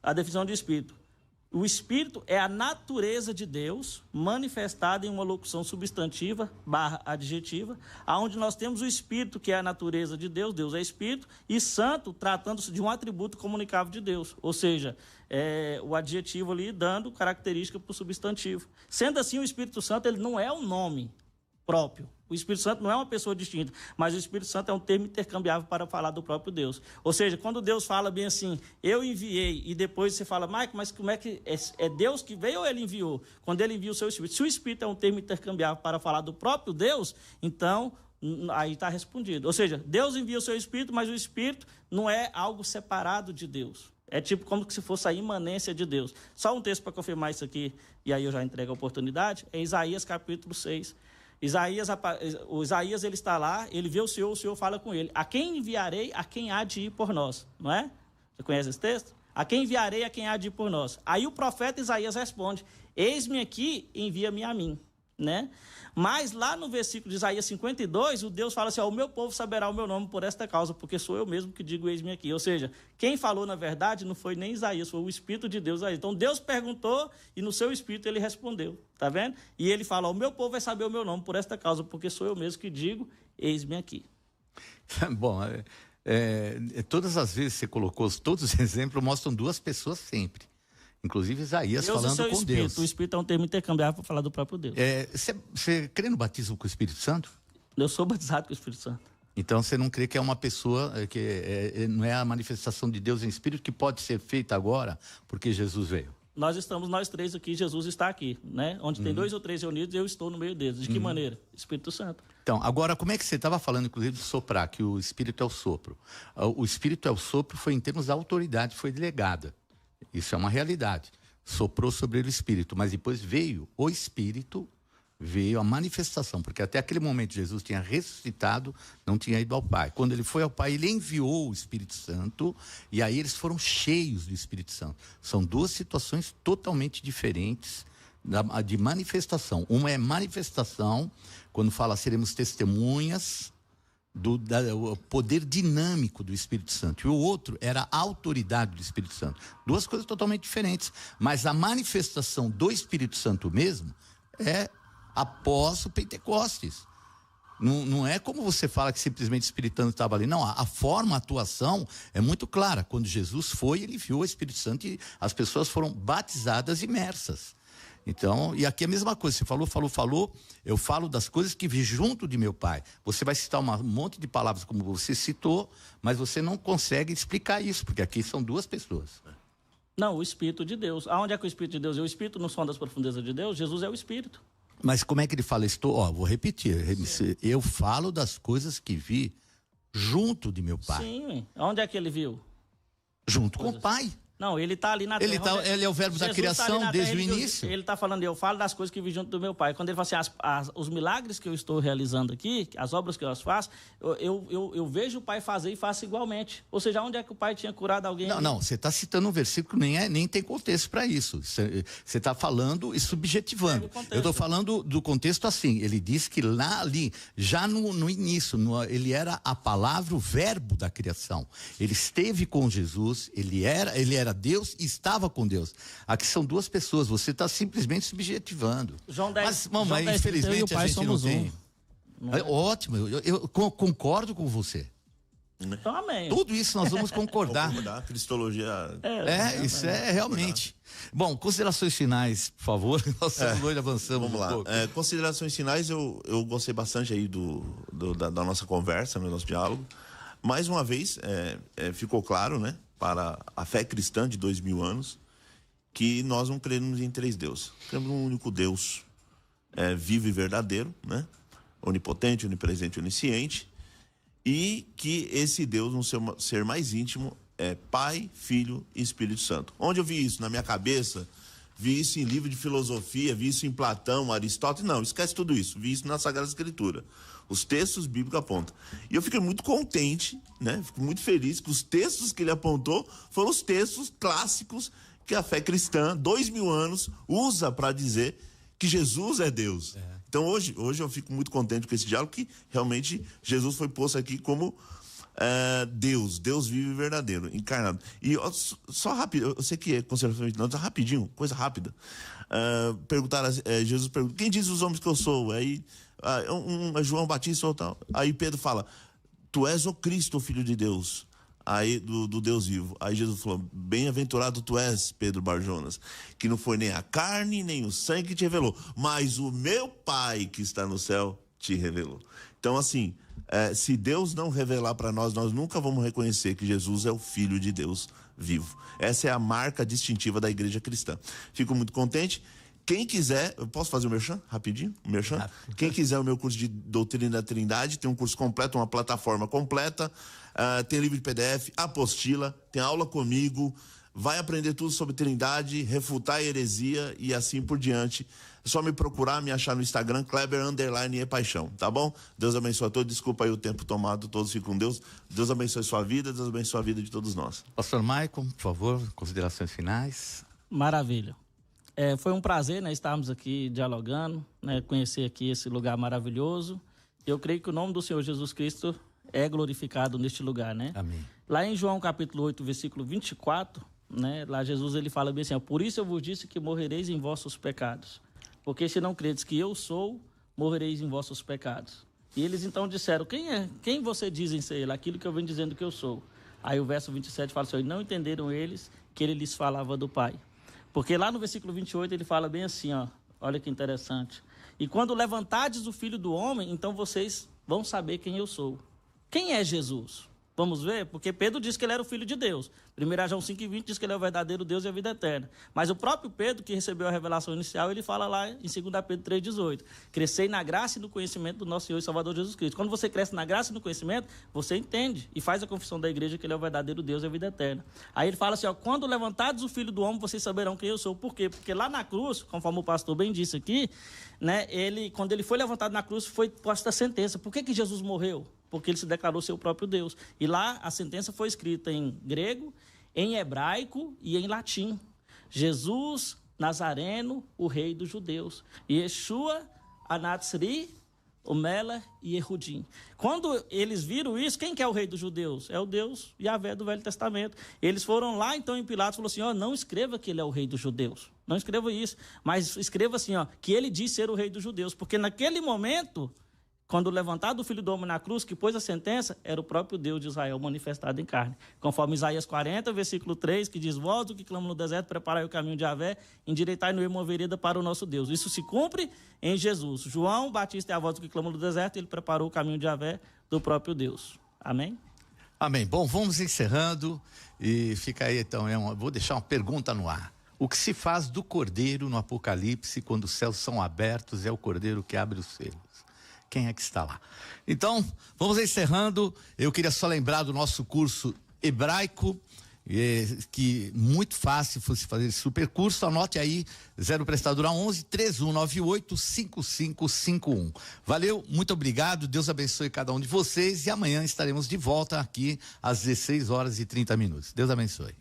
a definição de Espírito. O Espírito é a natureza de Deus manifestada em uma locução substantiva / adjetiva, aonde nós temos o Espírito, que é a natureza de Deus, Deus é Espírito, e Santo, tratando-se de um atributo comunicável de Deus, ou seja, o adjetivo ali dando característica para o substantivo. Sendo assim, o Espírito Santo ele não é um nome próprio. O Espírito Santo não é uma pessoa distinta, mas o Espírito Santo é um termo intercambiável para falar do próprio Deus. Ou seja, quando Deus fala bem assim, eu enviei, e depois você fala, Mike, mas como é que é Deus que veio ou ele enviou? Quando ele envia o seu Espírito. Se o Espírito é um termo intercambiável para falar do próprio Deus, então aí está respondido. Ou seja, Deus envia o seu Espírito, mas o Espírito não é algo separado de Deus. É tipo como se fosse a imanência de Deus. Só um texto para confirmar isso aqui, e aí eu já entrego a oportunidade, é Isaías capítulo 6. O Isaías, ele está lá, ele vê o Senhor fala com ele. A quem enviarei, a quem há de ir por nós, não é? Você conhece esse texto? A quem enviarei, a quem há de ir por nós. Aí o profeta Isaías responde, eis-me aqui, envia-me a mim, né? Mas lá no versículo de Isaías 52, o Deus fala assim, o meu povo saberá o meu nome por esta causa, porque sou eu mesmo que digo eis-me aqui. Ou seja, quem falou na verdade não foi nem Isaías, foi o Espírito de Deus aí. Então Deus perguntou e no seu Espírito ele respondeu, tá vendo? E ele fala, o meu povo vai saber o meu nome por esta causa, porque sou eu mesmo que digo eis-me aqui.
Bom, todas as vezes que você colocou, todos os exemplos mostram duas pessoas sempre. Inclusive Isaías
Deus
falando com
Espírito.
Deus.
O Espírito é um termo intercambiável para falar do próprio Deus.
Você crê no batismo com o Espírito Santo?
Eu sou batizado com o Espírito Santo.
Então você não crê que é uma pessoa, não é a manifestação de Deus em Espírito que pode ser feita agora porque Jesus veio?
Nós estamos, nós três aqui, Jesus está aqui, né? Onde tem 2 ou 3 reunidos, eu estou no meio deles. De que maneira? Espírito Santo.
Então, agora, como é que você estava falando, inclusive, de soprar, que o Espírito é o sopro? O Espírito é o sopro foi em termos da autoridade, foi delegada. Isso é uma realidade. Soprou sobre ele o Espírito, mas depois veio o Espírito, veio a manifestação, porque até aquele momento Jesus tinha ressuscitado, não tinha ido ao Pai. Quando ele foi ao Pai, ele enviou o Espírito Santo, e aí eles foram cheios do Espírito Santo. São duas situações totalmente diferentes de manifestação. Uma é manifestação, quando fala seremos testemunhas, do poder dinâmico do Espírito Santo. E o outro era a autoridade do Espírito Santo. Duas coisas totalmente diferentes. Mas a manifestação do Espírito Santo mesmo é após o Pentecostes. Não é como você fala que simplesmente o Espírito Santo estava ali. Não, a forma, a atuação é muito clara. Quando Jesus foi, ele viu o Espírito Santo e as pessoas foram batizadas, imersas. Então, e aqui é a mesma coisa, você falou, eu falo das coisas que vi junto de meu Pai. Você vai citar um monte de palavras como você citou, mas você não consegue explicar isso, porque aqui são duas pessoas.
Não, o Espírito de Deus. Aonde é que o Espírito de Deus é? O Espírito não som das profundezas de Deus? Jesus é o Espírito.
Mas como é que ele fala? Vou repetir, eu falo das coisas que vi junto de meu Pai.
Sim, onde é que ele viu?
Junto com o Pai.
Não, ele está ali na terra.
Ele é o verbo da criação desde o início.
Ele está falando, eu falo das coisas que vi junto do meu Pai. Quando ele fala assim, os milagres que eu estou realizando aqui, as obras que eu faço, eu vejo o Pai fazer e faço igualmente. Ou seja, onde é que o Pai tinha curado alguém?
Não, você está citando um versículo que nem tem contexto para isso. Você está falando e subjetivando. Eu estou falando do contexto assim. Ele diz que lá ali, já no início, ele era a palavra, o verbo da criação. Ele esteve com Jesus, ele era Deus e estava com Deus. Aqui são duas pessoas, você está simplesmente subjetivando.
João 10,
mas infelizmente a gente não tem. Ótimo, eu concordo com você.
Então, amém.
Tudo isso nós vamos concordar.
Cristologia.
Isso é realmente. Bom, considerações finais, por favor. Nós hoje avançamos.
Vamos lá. Considerações finais, eu gostei bastante aí da nossa conversa, do nosso diálogo. Mais uma vez, ficou claro, né, para a fé cristã de 2000 anos, que nós não cremos em 3 deuses. Cremos num único Deus, vivo e verdadeiro, né? Onipotente, onipresente, onisciente, e que esse Deus, no ser mais íntimo, é Pai, Filho e Espírito Santo. Onde eu vi isso? Na minha cabeça? Vi isso em livro de filosofia, vi isso em Platão, Aristóteles? Não, esquece tudo isso. Vi isso na Sagrada Escritura. Os textos bíblicos apontam. E eu fiquei muito contente, né? Fico muito feliz que os textos que ele apontou foram os textos clássicos que a fé cristã, 2000 anos, usa para dizer que Jesus é Deus. Então hoje eu fico muito contente com esse diálogo, que realmente Jesus foi posto aqui como Deus vivo e verdadeiro, encarnado. E só rápido, eu sei que é conservação, não, rapidinho, coisa rápida. Perguntaram, Jesus pergunta, quem diz os homens que eu sou? Aí João Batista ou tal. Aí Pedro fala, tu és o Cristo, o Filho de Deus. Aí do Deus vivo. Aí Jesus falou, bem-aventurado tu és, Pedro Barjonas, que não foi nem a carne, nem o sangue que te revelou, mas o meu Pai que está no céu te revelou. Então, assim, se Deus não revelar para nós, nós nunca vamos reconhecer que Jesus é o Filho de Deus vivo. Essa é a marca distintiva da igreja cristã. Fico muito contente. Quem quiser, eu posso fazer o merchan? Rapidinho? O merchan? Quem quiser o meu curso de Doutrina da Trindade, tem um curso completo, uma plataforma completa, tem livro de PDF, apostila, tem aula comigo, vai aprender tudo sobre Trindade, refutar a heresia e assim por diante. É só me procurar, me achar no Instagram, Kleber_e-paixão, tá bom? Deus abençoe a todos, desculpa aí o tempo tomado, todos fiquem com Deus. Deus abençoe sua vida, Deus abençoe a vida de todos nós.
Pastor Maicon, por favor, considerações finais.
Maravilha. Foi um prazer, né, estarmos aqui dialogando, né, conhecer aqui esse lugar maravilhoso. Eu creio que o nome do Senhor Jesus Cristo é glorificado neste lugar, né?
Amém.
Lá em João capítulo 8, versículo 24, né, lá Jesus ele fala bem assim, por isso eu vos disse que morrereis em vossos pecados, porque se não credes que eu sou, morrereis em vossos pecados. E eles então disseram, quem você dizem ser ele? Aquilo que eu venho dizendo que eu sou. Aí o verso 27 fala assim, e não entenderam eles que ele lhes falava do Pai. Porque lá no versículo 28 ele fala bem assim, ó, olha que interessante. E quando levantardes o Filho do Homem, então vocês vão saber quem eu sou. Quem é Jesus? Vamos ver? Porque Pedro disse que ele era o Filho de Deus. 1 João 5,20 diz que ele é o verdadeiro Deus e a vida eterna. Mas o próprio Pedro, que recebeu a revelação inicial, ele fala lá em 2 Pedro 3,18. Crescei na graça e no conhecimento do nosso Senhor e Salvador Jesus Cristo. Quando você cresce na graça e no conhecimento, você entende e faz a confissão da igreja que ele é o verdadeiro Deus e a vida eterna. Aí ele fala assim, ó, quando levantados o Filho do Homem, vocês saberão quem eu sou. Por quê? Porque lá na cruz, conforme o pastor bem disse aqui, né, quando ele foi levantado na cruz, foi posta a sentença. Por que Jesus morreu? Porque ele se declarou ser o próprio Deus. E lá a sentença foi escrita em grego, em hebraico e em latim. Jesus Nazareno, o rei dos judeus. Yeshua Anatsri, o Mela e Erudim. Quando eles viram isso, quem que é o rei dos judeus? É o Deus Yahvé do Velho Testamento. Eles foram lá, então, em Pilatos, falou assim, ó, não escreva que ele é o rei dos judeus. Não escreva isso, mas escreva assim, ó, que ele diz ser o rei dos judeus. Porque naquele momento, quando levantado o Filho do Homem na cruz, que pôs a sentença, era o próprio Deus de Israel manifestado em carne. Conforme Isaías 40, versículo 3, que diz, vós o que clama no deserto, preparai o caminho de Yahvé, endireitai no ermo uma vereda para o nosso Deus. Isso se cumpre em Jesus. João Batista é a voz do que clama no deserto, ele preparou o caminho de Yahvé do próprio Deus. Amém?
Amém. Bom, vamos encerrando e fica aí então, vou deixar uma pergunta no ar. O que se faz do cordeiro no Apocalipse quando os céus são abertos é o cordeiro que abre os selos? Quem é que está lá? Então, vamos encerrando. Eu queria só lembrar do nosso curso hebraico, que muito fácil fosse fazer esse super curso. Anote aí, 0 prestadora 11 3198 5551. Valeu, muito obrigado. Deus abençoe cada um de vocês e amanhã estaremos de volta aqui às 16h30. Deus abençoe.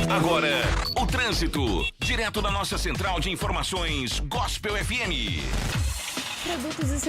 Agora, o trânsito, direto da nossa central de informações Gospel FM.
Produtos e serviços